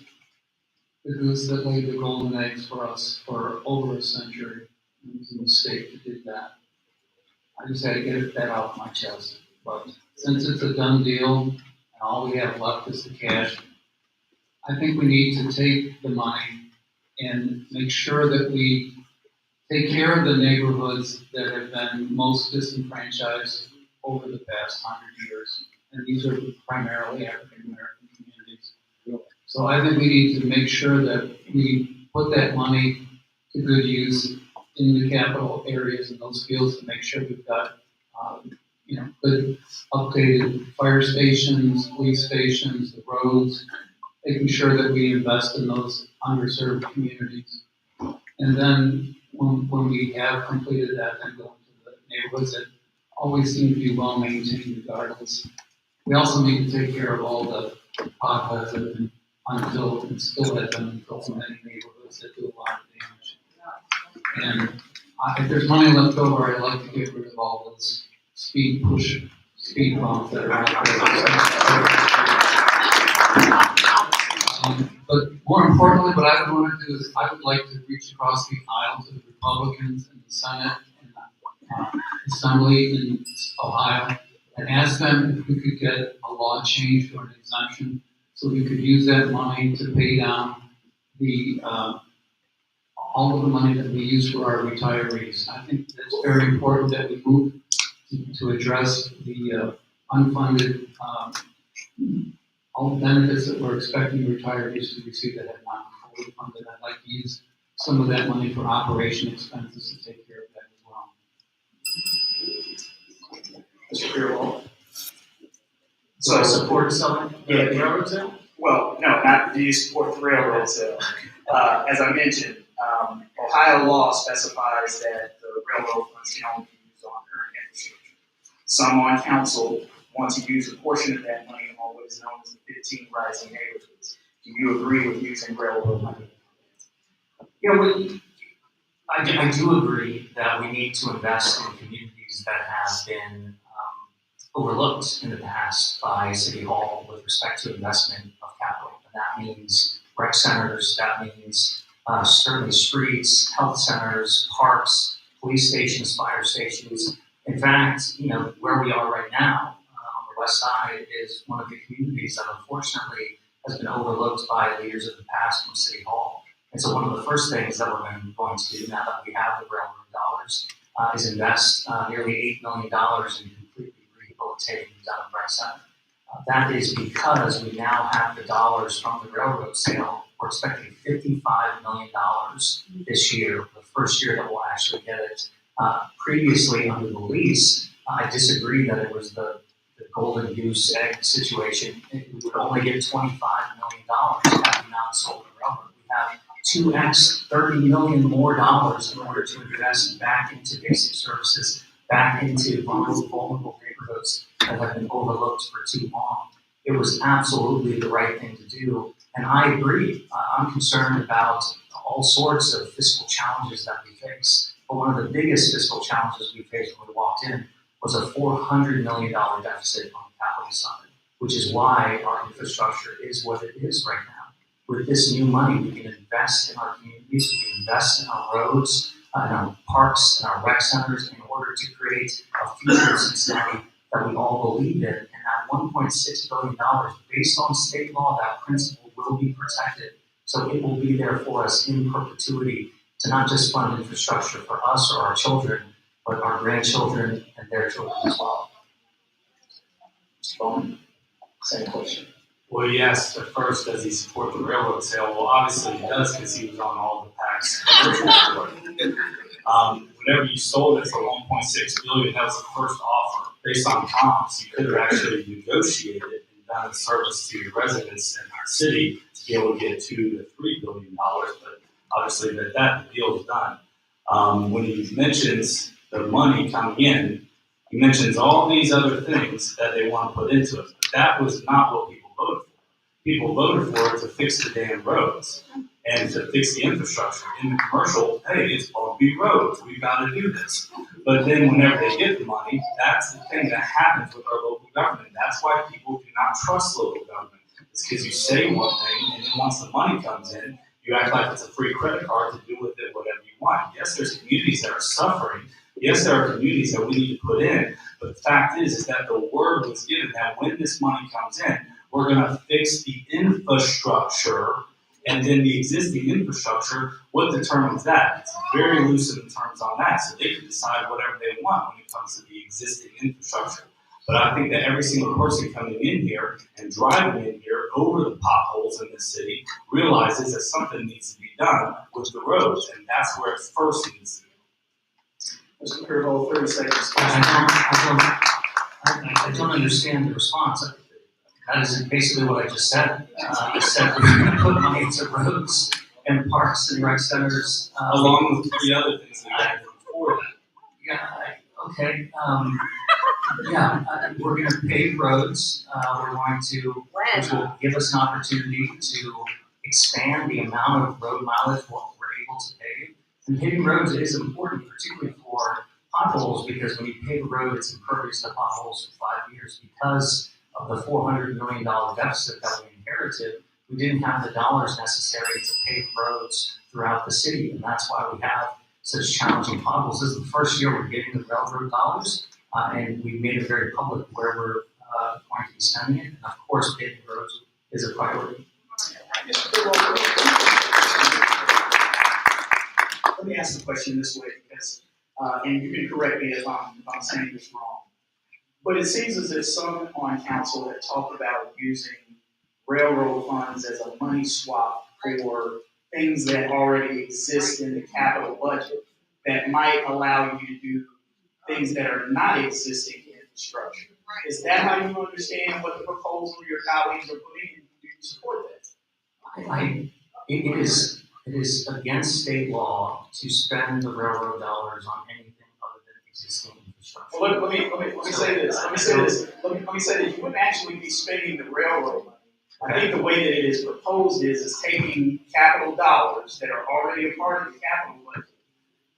the goose that laid the golden eggs for us for over a century. It was a mistake to do that. I just had to get that off my chest. But since it's a done deal and all we have left is the cash, I think we need to take the money and make sure that we take care of the neighborhoods that have been most disenfranchised over the past 100 years. And these are primarily African American communities. So I think we need to make sure that we put that money to good use in the capital areas and those fields to make sure we've got, good updated fire stations, police stations, the roads, making sure that we invest in those underserved communities. And then when we have completed that, then go into the neighborhoods that always seem to be well maintained regardless. We also need to take care of all the potholes that have been unfilled and still have been unfilled in many neighborhoods that do a lot of damage. And if there's money left over, I'd like to get rid of all those speed bumps that are out there. But more importantly, what I would want to do is I would like to reach across the aisle to the Republicans in the Senate and the Assembly in Ohio and ask them if we could get a law change or an exemption so we could use that money to pay down the all of the money that we use for our retirees. I think it's very important that we move to address the unfunded all the benefits that we're expecting retirees to receive that have not been fully funded. I'd like to use some of that money for operation expenses to take care of that as well. Mr. Beerwald? So I support selling the Yeah. railroad sale? Well, no, not do you support the railroad sale. As I mentioned, Ohio law specifies that the railroad funds can only be used on current infrastructure. Some on council want to use a portion of that money on what is known as the 15 rising neighborhoods. Do you agree with using railroad money? Yeah, I do agree that we need to invest in communities that have been overlooked in the past by City Hall with respect to investment of capital. And that means rec centers, that means certainly streets, health centers, parks, police stations, fire stations. In fact, where we are right now on the west side is one of the communities that unfortunately has been overlooked by leaders of the past from City Hall. And so one of the first things that we're going to do now that we have the railroad dollars is invest nearly $8 million in completely rehabilitating the Dunham Rec Center. That is because we now have the dollars from the railroad sale. We're expecting $55 million this year, the first year that we'll actually get it. Previously, under the lease, I disagree that it was the golden goose egg situation. We would only get $25 million had we not sold the railroad. We have 2x, $30 million more dollars in order to invest back into basic services, back into vulnerable neighborhoods that have been overlooked for too long. It was absolutely the right thing to do. And I agree. I'm concerned about all sorts of fiscal challenges that we face. But one of the biggest fiscal challenges we faced when we walked in was a $400 million deficit on the capital side, which is why our infrastructure is what it is right now. With this new money, we can invest in our communities, we can invest in our roads, in our parks, and our rec centers in order to create a future of Cincinnati that we all believe in. And that $1.6 billion, based on state law, that principle will be protected. So it will be there for us in perpetuity to not just fund infrastructure for us or our children, but our grandchildren and their children as well. Mr. Bowman, same question. Well, he asked at first, does he support the railroad sale? Well, obviously he does because he was on all the PAC's grocery store. Whenever you sold it for $1.6 billion, that was the first offer. Based on comps, you could have actually negotiated and done a service to your residents in our city to be able to get $2 to $3 billion. But obviously, the deal is done. When he mentions the money coming in, he mentions all these other things that they want to put into it. But that was not what people voted for. People voted for it to fix the damn roads. and to fix the infrastructure. In the commercial, hey, it's bumpy roads, we've got to do this. But then whenever they get the money, that's the thing that happens with our local government. That's why people do not trust local government. It's because you say one thing, and then once the money comes in, you act like it's a free credit card to do with it whatever you want. Yes, there's communities that are suffering. Yes, there are communities that we need to put in. But the fact is that the word was given that when this money comes in, we're going to fix the infrastructure, and then the existing infrastructure, what determines that? It's very loose in the terms on that, so they can decide whatever they want when it comes to the existing infrastructure. But I think that every single person coming in here and driving in here over the potholes in this city realizes that something needs to be done with the roads, and that's where it first needs to be. Mr. Curvo, 30 seconds. I don't understand the response. That is basically what I just said. I said we're going to put money into roads and parks and rec centers. Along with three other things that I had before that. Okay. We're going to pave roads. We're going to, which will give us an opportunity to expand the amount of road mileage what we're able to pave. And paving roads is important, particularly for potholes, because when you pave a road, it's impervious to potholes for 5 years. Because of the $400 million deficit that we inherited, we didn't have the dollars necessary to pave roads throughout the city, and that's why we have such challenging potholes. This is the first year we're getting the railroad dollars, and we've made it very public where we're going to be spending it. And of course, paving roads is a priority. Let me ask the question this way, because, and you can correct me if I'm saying this wrong, but it seems as if some on council have talked about using railroad funds as a money swap for things that already exist in the capital budget that might allow you to do things that are not existing infrastructure. Is that how you understand what the proposal your colleagues are putting in? Do you support that? It is against state law to spend the railroad dollars on anything other than existing infrastructure. Well, let me say this. Let me say that you wouldn't actually be spending the railroad money. I think the way that it is proposed is taking capital dollars that are already a part of the capital budget,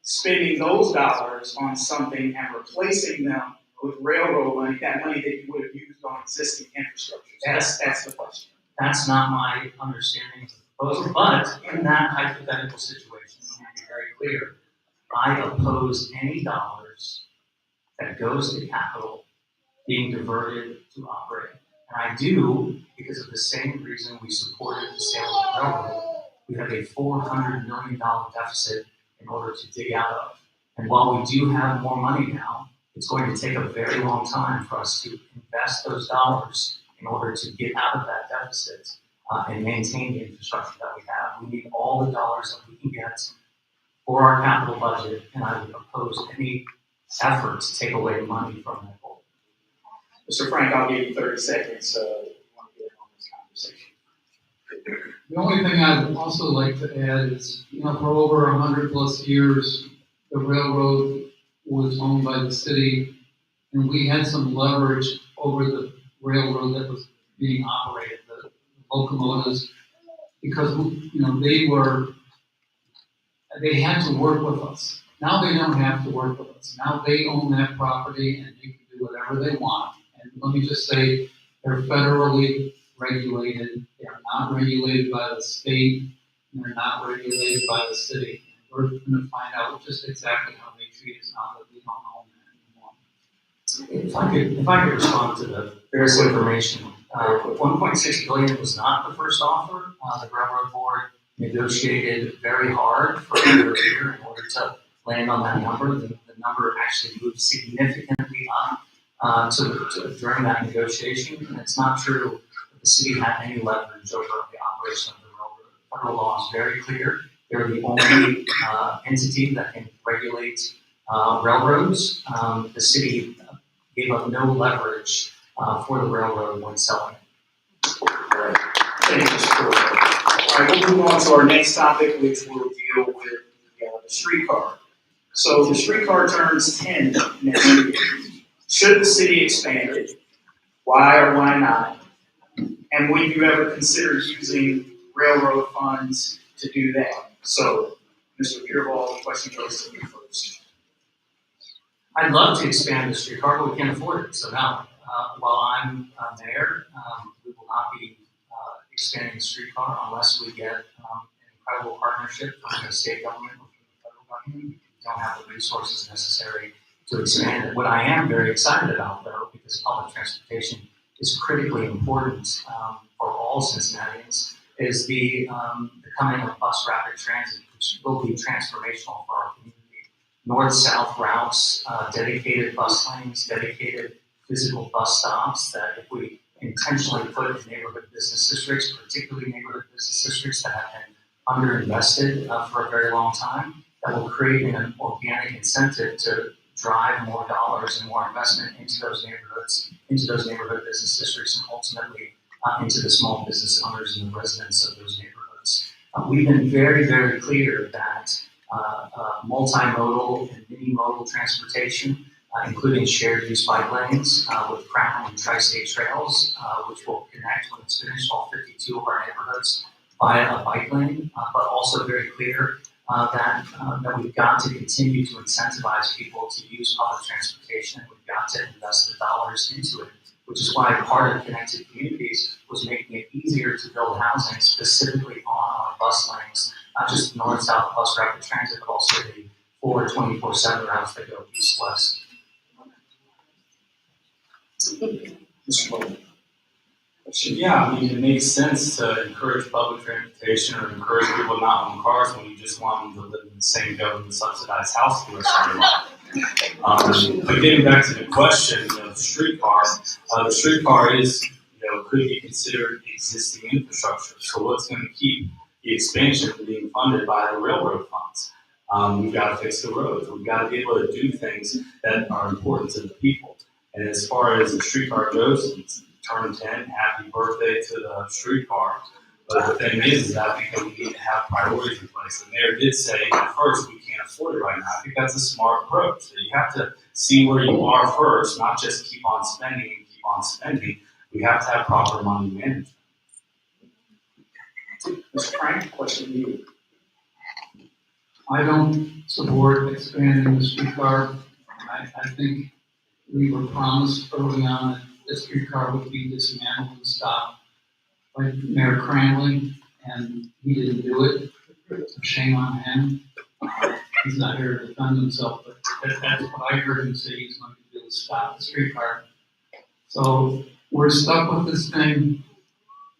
spending those dollars on something and replacing them with railroad money, that money that you would have used on existing infrastructure. That's the question. That's not my understanding of the proposal, but in that hypothetical situation, let me be very clear. I oppose any dollars that goes to capital being diverted to operate. And I do because of the same reason we supported the sale of the railroad. We have a $400 million deficit in order to dig out of. And while we do have more money now, it's going to take a very long time for us to invest those dollars in order to get out of that deficit and maintain the infrastructure that we have. We need all the dollars that we can get for our capital budget, and I would oppose any effort to take away money from that goal. Mr. Frank, I'll give you 30 seconds. You want to get in on this conversation. The only thing I'd also like to add is, for over 100+ years, the railroad was owned by the city, and we had some leverage over the railroad that was being operated, the locomotives, because they had to work with us. Now they don't have to work with us. Now they own that property and they can do whatever they want. And let me just say, they're federally regulated. They are not regulated by the state, and they're not regulated by the city. And we're going to find out just exactly how they treat us now that we don't own that anymore. If I could respond to the various information, 1.6 billion was not the first offer. The railroad board negotiated very hard for over a year in order to land on that number. The number actually moved significantly up during that negotiation, and it's not true that the city had any leverage over the operation of the railroad. Federal law is very clear. They're the only entity that can regulate railroads. The city gave up no leverage for the railroad when selling it. All right. Thank you, Mr. Corey. All right, we'll move on to our next topic, which will deal with the streetcar. So the streetcar turns 10 next year. Should the city expand it? Why or why not? And would you ever consider using railroad funds to do that. So, Mr. Pureball, the question goes to you first. I'd love to expand the streetcar, but we can't afford it. So no, while I'm mayor, we will not be expanding the streetcar unless we get an incredible partnership from the state government or from the federal government. We don't have the resources necessary to expand it. What I am very excited about, though, because public transportation is critically important for all Cincinnatians, is the coming of bus rapid transit, which will be transformational for our community. North-south routes, dedicated bus lanes, dedicated physical bus stops that if we intentionally put in neighborhood business districts, particularly neighborhood business districts that have been underinvested for a very long time, that will create an organic incentive to drive more dollars and more investment into those neighborhood business districts, and ultimately into the small business owners and the residents of those neighborhoods. We've been very, very clear that multimodal and mini-modal transportation, including shared use bike lanes with Crown and Tri-State Trails, which will connect when it's finished all 52 of our neighborhoods via a bike lane, but also very clear that we've got to continue to incentivize people to use public transportation, and we've got to invest the dollars into it, which is why part of Connected Communities was making it easier to build housing specifically on our bus lanes, not just north-south bus rapid transit, but also the 4 24/7 routes that go east-west. Mr. Bowman. Yeah, I mean, it makes sense to encourage public transportation or encourage people to not own cars when you just want them to live in the same government subsidized house for the rest of their life. But getting back to the question of the streetcar is, could be considered existing infrastructure. So what's going to keep the expansion from being funded by the railroad funds? We've got to fix the roads. We've got to be able to do things that are important to the people. And as far as the streetcar goes, turn 10, happy birthday to the streetcar. But the thing is that because we need to have priorities in place. The mayor did say at first we can't afford it right now. I think that's a smart approach. So you have to see where you are first, not just keep on spending and keep on spending. We have to have proper money management. Mr. Frank, question to you. I don't support expanding the streetcar. I think we were promised early on that the streetcar would be dismantled and stopped by Mayor Cranley, and he didn't do it. Shame on him. He's not here to defend himself, but that's what I heard him say he's going to do, is stop the streetcar. So we're stuck with this thing.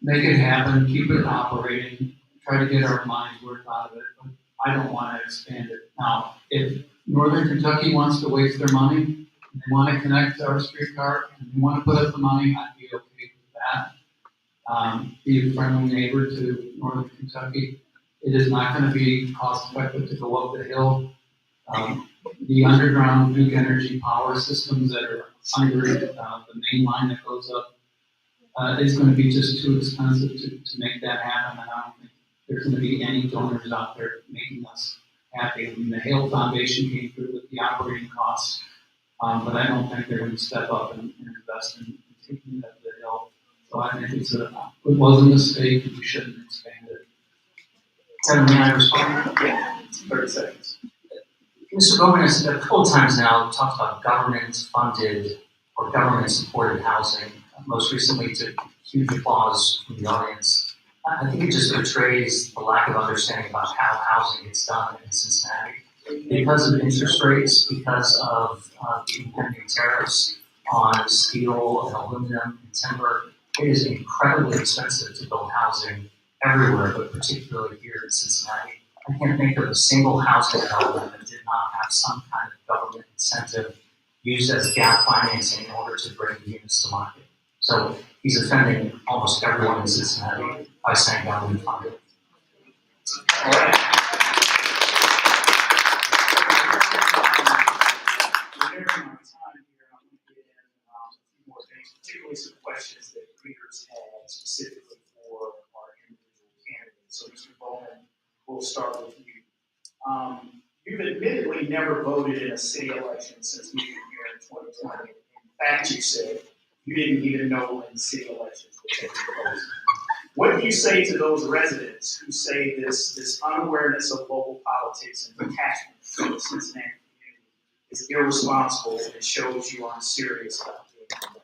Make it happen, keep it operating, try to get our money's worth out of it, but I don't want to expand it. Now, if Northern Kentucky wants to waste their money, and they want to connect to our streetcar, and they want to put up the money, I'd be okay with that. Be a friendly neighbor to Northern Kentucky. It is not going to be cost effective to go up the hill. The underground Duke Energy power systems that are under the main line that goes up is going to be just too expensive to make that happen, and I don't think there's going to be any donors out there making us happy. I mean, the Hale Foundation came through with the operating costs, but I don't think they're going to step up and invest in taking it up the hill. So I think it was a mistake, and we shouldn't expand it. Kevin, may I respond? Yeah, 30 seconds. Mr. Bowman has a couple of times now talked about government-funded or government-supported housing. Most recently, to huge applause from the audience. I think it just betrays the lack of understanding about how housing gets done in Cincinnati. Because of interest rates, because of the impending tariffs on steel and aluminum and timber, it is incredibly expensive to build housing everywhere, but particularly here in Cincinnati. I can't think of a single housing development that did not have some kind of government incentive used as gap financing in order to bring units to market. So he's offending almost everyone in Cincinnati by saying government funded. All right. We're nearing our time here. I'm going to get in a few more things, particularly some questions that readers had specifically for our individual candidates. So, Mr. Bowman, we'll start with you. You've admittedly never voted in a city election since moving here in 2020. In fact, you said you didn't even know when city elections were taking place. What do you say to those residents who say this unawareness of local politics and detachment from the Cincinnati community is irresponsible and shows you aren't serious about being?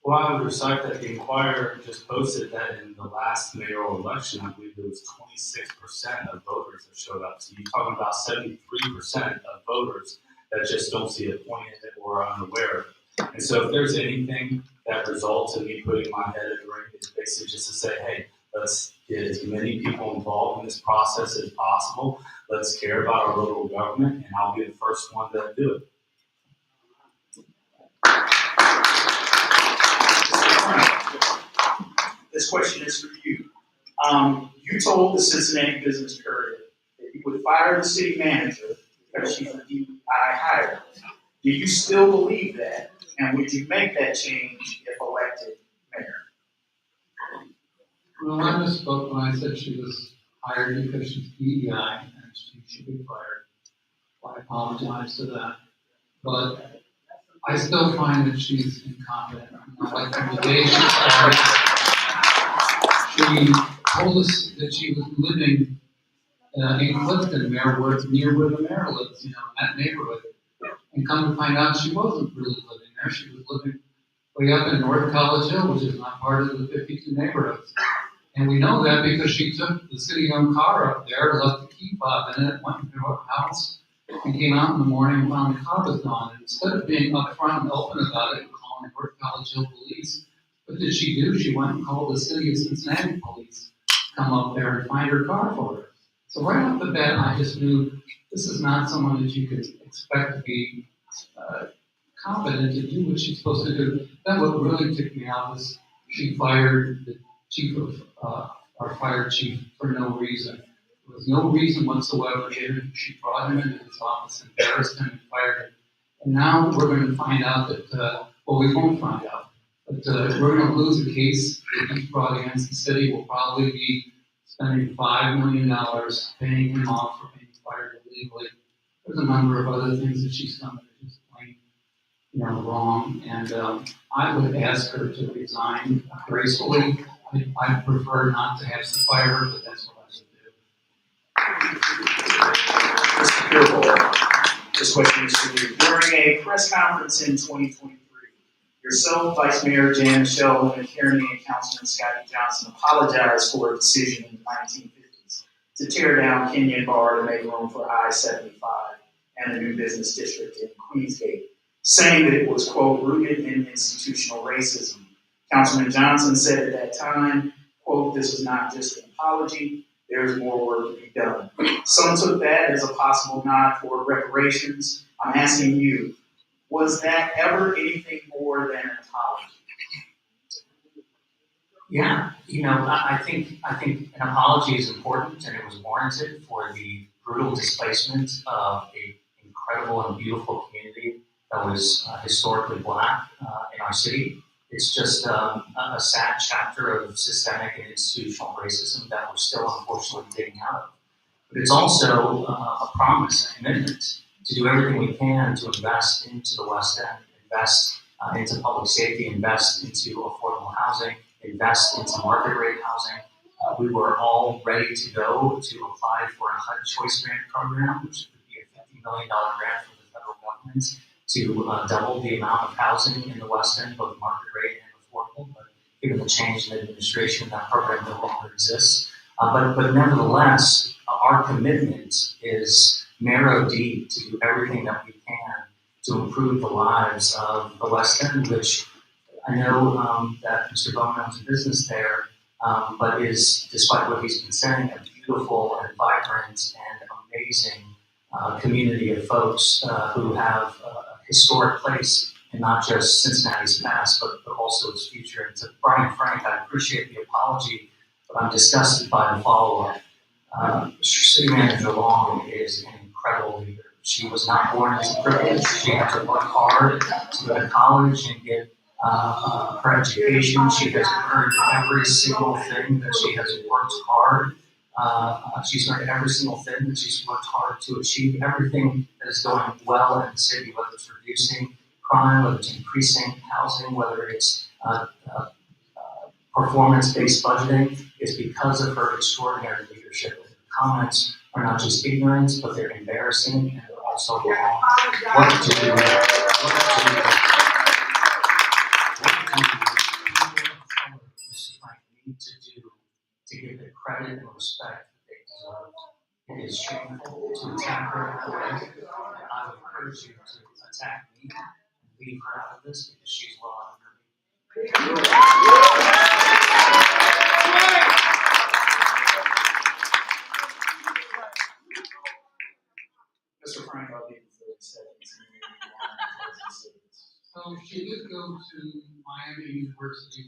Well, I would recite that the Inquirer just posted that in the last mayoral election, I believe there was 26% of voters that showed up. So you're talking about 73% of voters that just don't see a point in it or are unaware. And so if there's anything that results in me putting my head in the ring, it's basically just to say, hey, let's get as many people involved in this process as possible. Let's care about our local government, and I'll be the first one to do it. This question is for you. You told the Cincinnati Business Courier that you would fire the city manager because she's a DEI hire. Do you still believe that? And would you make that change if elected mayor? Well, I misspoke when I said she was hired because she's DEI and she should be fired. Well, I apologize for that. But I still find that she's incompetent. Like from the day she started, she told us that she was living in Clifton, near where the mayor lives, that neighborhood. And come to find out she wasn't really living there. She was living way up in North College Hill, which is not part of the 52 neighborhoods. And we know that because she took the city-owned car up there, left the key fob in it, went into her house, and came out in the morning and found the car was gone. And instead of being upfront and open about it and calling North College Hill police, what did she do? She went and called the city of Cincinnati police to come up there and find her car for her. So right off the bat, I just knew this is not someone that you could expect to be competent to do what she's supposed to do. Then what really ticked me off was she fired the chief of our fire chief for no reason. There was no reason whatsoever given. She brought him into his office, embarrassed him, and fired him. And now we're going to find out that, well, we won't find out, but we're going to lose a case that he brought against the city. We'll probably be spending $5 million paying him off for being fired illegally. There's a number of other things that she's done that are just plain, wrong. And I would ask her to resign gracefully. I prefer not to have to fire her, but that's what I would do. Mr. Pureball, this question is for you. During a press conference in 2023, yourself, Vice Mayor Jan Michelle McKinney, and Councilman Scotty Johnson apologized for a decision in the 1950s to tear down Kenyon Bar to make room for I-75 and the new business district in Queensgate, saying that it was, quote, rooted in institutional racism. Councilman Johnson said at that time, quote, this is not just an apology, there's more work to be done. Some took that as a possible nod for reparations. I'm asking you, was that ever anything more than an apology? Yeah, I think an apology is important, and it was warranted for the brutal displacement of an incredible and beautiful community that was historically black in our city. It's just a sad chapter of systemic and institutional racism that we're still unfortunately getting out of. But it's also a promise, a commitment to do everything we can to invest into the West End, invest into public safety, invest into affordable housing, invest into market rate housing. We were all ready to go to apply for a HUD Choice Grant program, which would be a $50 million grant from the federal government to double the amount of housing in the West End, both market rate and affordable. But given the change in administration, that program no longer exists. But nevertheless, our commitment is narrow deep to do everything that we can to improve the lives of the West End, which I know that Mr. Bowman owns a business there, but is, despite what he's been saying, a beautiful and vibrant and amazing community of folks who have a historic place in not just Cincinnati's past, but also its future. And to Brian Frank, I appreciate the apology, but I'm disgusted by the follow-up. City Manager Long is an incredible leader. She was not born into privilege. She had to work hard to go to college and get her education. She has earned every single thing that she has worked hard. She's earned every single thing that she's worked hard to achieve. Everything that is going well in the city, whether it's reducing crime, whether it's increasing housing, whether it's performance-based budgeting is because of her extraordinary leadership. Her comments are not just ignorant, but they're embarrassing and they're also wrong. What to do? Mrs. Frank need to do to give the credit and respect that they deserve. It is shameful to attack her in that way, and I would encourage you to attack me and leave her out of this because she's well out of her league. Mr. Frank, I'll leave you 30 seconds. So she did go to Miami University,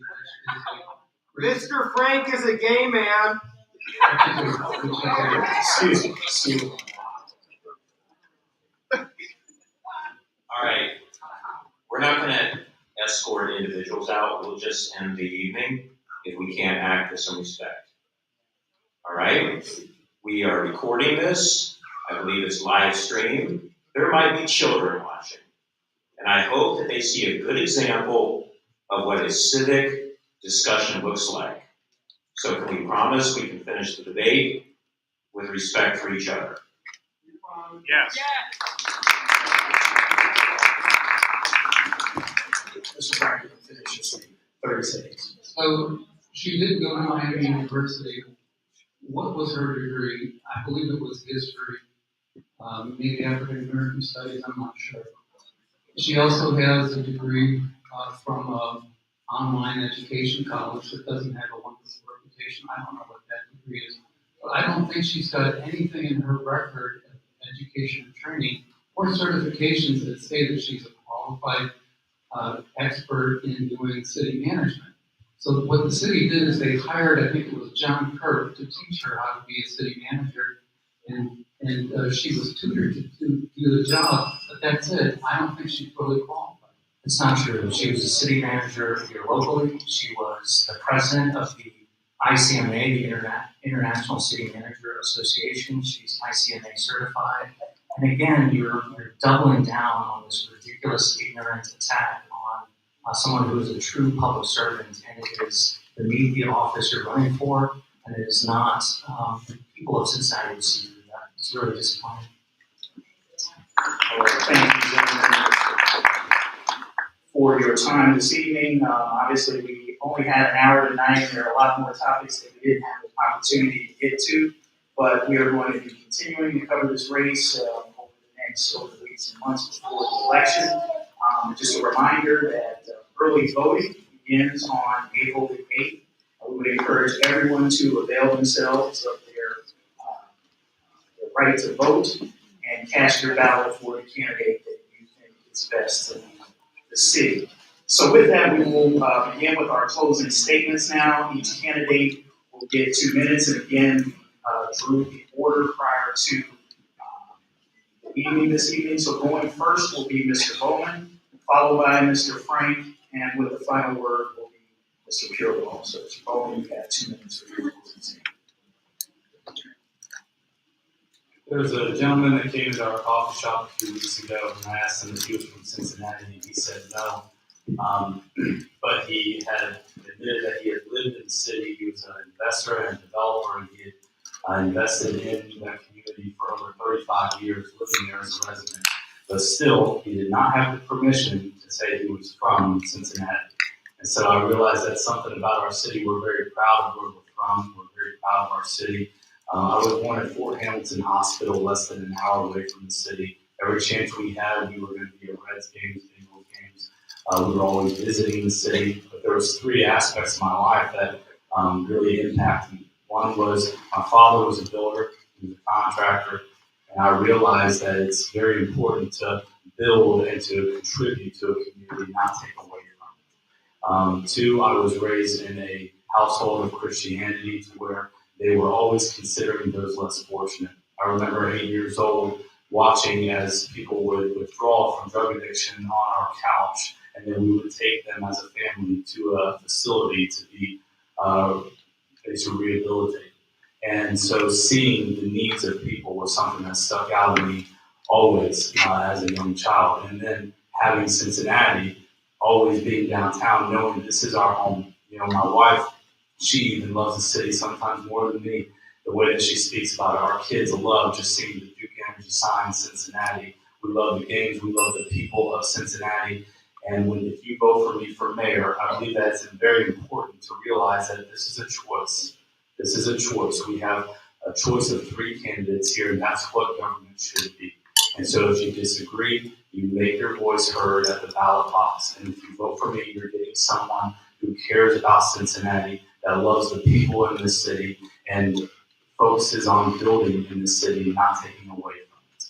which is Mr. Frank is a gay man. Excuse me. All right, we're not gonna escort individuals out, we'll just end the evening if we can't act with some respect. All right, we are recording this, I believe it's live stream. There might be children watching. And I hope that they see a good example of what a civic discussion looks like. So can we promise we can finish the debate with respect for each other? Yes. Mr. Frank, you can finish your statement. 30 seconds. So she did go to Miami University. What was her degree? I believe it was history, maybe African American studies, I'm not sure. She also has a degree from an online education college that doesn't have a wonderful reputation. I don't know what that degree is. But I don't think she's got anything in her record of education and training or certifications that say that she's a qualified expert in doing city management. So what the city did is they hired, I think it was John Kirk, to teach her how to be a city manager, and she was tutored to do the job. But that's it. I don't think she's fully qualified. It's not true. She was a city manager here locally. She was the president of the ICMA, the International City Manager Association. She's ICMA certified. And again, you're doubling down on this ridiculous, ignorant attack on someone who is a true public servant, and it is beneath the office you're running for, and it is not the people of Cincinnati who see through that. It's really disappointing. Well, thank you, gentlemen, for your time this evening. Obviously, we only had an hour tonight, and there are a lot more topics that we didn't have the opportunity to get to, but we are going to be continuing to cover this race over the weeks and months before the election. Just a reminder that early voting begins on April the 8th. We would encourage everyone to avail themselves of their right to vote and cast your ballot for the candidate that you think is best in the city. So with that, we will begin with our closing statements now. Each candidate will get 2 minutes, and again, Drew, the order prior to the evening this evening. So going first will be Mr. Bowman, followed by Mr. Frank, and with the final word will be Mr. Purelow. So Mr. Bowman, you have 2 minutes for your closing statement. There was a gentleman that came to our coffee shop a few weeks ago, and I asked him if he was from Cincinnati, and he said no. But he had admitted that he had lived in the city. He was an investor and a developer, and he had invested in that community for over 35 years, living there as a resident. But still, he did not have the permission to say he was from Cincinnati. And so I realized that's something about our city. We're very proud of where we're from. We're very proud of our city. I was born at Fort Hamilton Hospital, less than an hour away from the city. Every chance we had, we were going to be at Reds games, Bengals games. We were always visiting the city. But there was 3 aspects of my life that really impacted me. One was my father was a builder, he was a contractor, and I realized that it's very important to build and to contribute to a community, not take away from it. 2, I was raised in a household of Christianity to where they were always considering those less fortunate. I remember 8 years old watching as people would withdraw from drug addiction on our couch, and then we would take them as a family to a facility to be to rehabilitate. And so seeing the needs of people was something that stuck out to me always as a young child. And then having Cincinnati, always being downtown, knowing this is our home. You know, my wife She even loves the city sometimes more than me. The way that she speaks about it. Our kids love just seeing the Duke Energy sign in Cincinnati. We love the games. We love the people of Cincinnati. And if you vote for me for mayor, I believe that it's very important to realize that this is a choice. This is a choice. We have a choice of 3 candidates here, and that's what government should be. And so if you disagree, you make your voice heard at the ballot box. And if you vote for me, you're getting someone who cares about Cincinnati, that loves the people in the city, and focuses on building in the city, not taking away from it.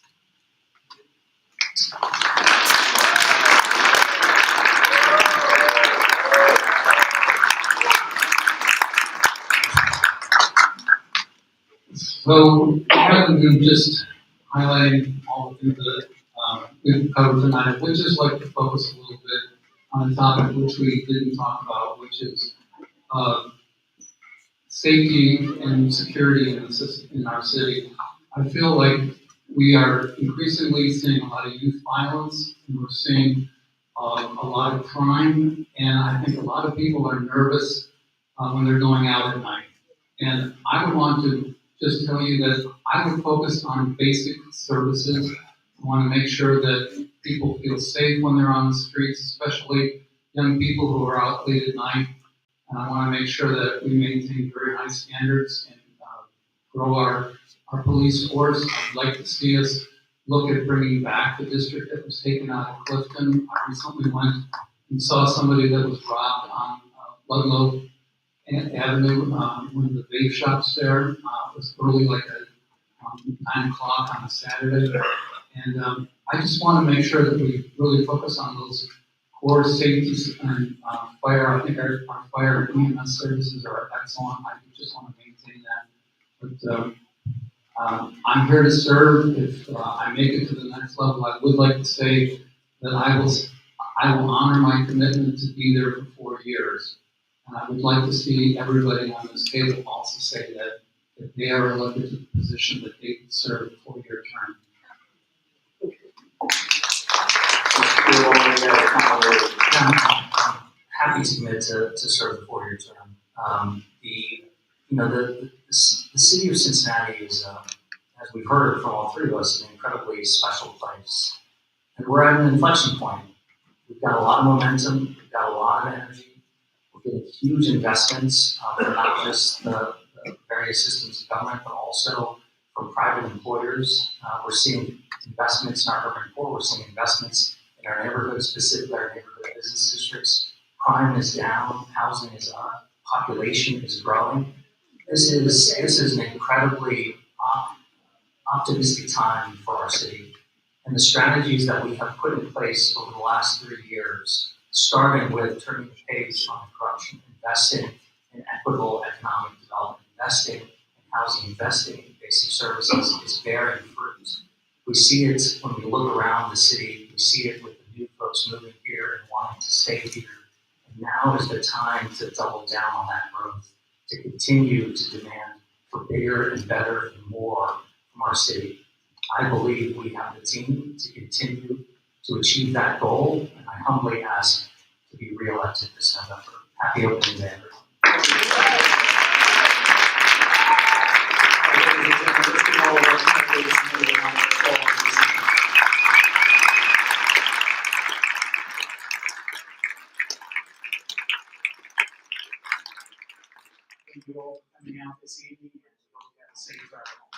So rather than just highlighting all the things that we've covered tonight, I would just like to focus a little bit on a topic which we didn't talk about, which is safety and security in our city. I feel like we are increasingly seeing a lot of youth violence, and we're seeing a lot of crime, and I think a lot of people are nervous when they're going out at night. And I would want to just tell you that I would focus on basic services. I want to make sure that people feel safe when they're on the streets, especially young people who are out late at night. And I want to make sure that we maintain very high standards and grow our police force. I'd like to see us look at bringing back the district that was taken out of Clifton. I recently went and saw somebody that was robbed on Ludlow Avenue, one of the vape shops there. It was early, like at 9 o'clock on a Saturday. And I just want to make sure that we really focus on those core safety and fire. I think our fire and EMS services are excellent. I just want to maintain that. But I'm here to serve. If I make it to the next level, I would like to say that I will honor my commitment to be there for 4 years. And I would like to see everybody on this table also say that if they are elected to the position, that they can serve a 4-year term. I'm happy to commit to serve the 4-year term. The city of Cincinnati is, as we've heard from all 3 of us, an incredibly special place. And we're at an inflection point. We've got a lot of momentum, we've got a lot of energy, we're getting huge investments from not just the various systems of government, but also from private employers. We're seeing investments in our urban core, we're seeing investments in our neighborhoods, specifically our neighborhood business districts. Crime is down, housing is up, population is growing. This is an incredibly optimistic time for our city. And the strategies that we have put in place over the last 3 years, starting with turning the page on corruption, investing in equitable economic development, investing in housing, investing in basic services, is bearing fruit. We see it when we look around the city. We see it with the new folks moving here and wanting to stay here. And now is the time to double down on that growth, to continue to demand for bigger and better and more from our city. I believe we have the team to continue to achieve that goal, and I humbly ask to be reelected this November. Happy opening day, everyone. Thank you all for coming out this evening, and we hope you have a safe drive home.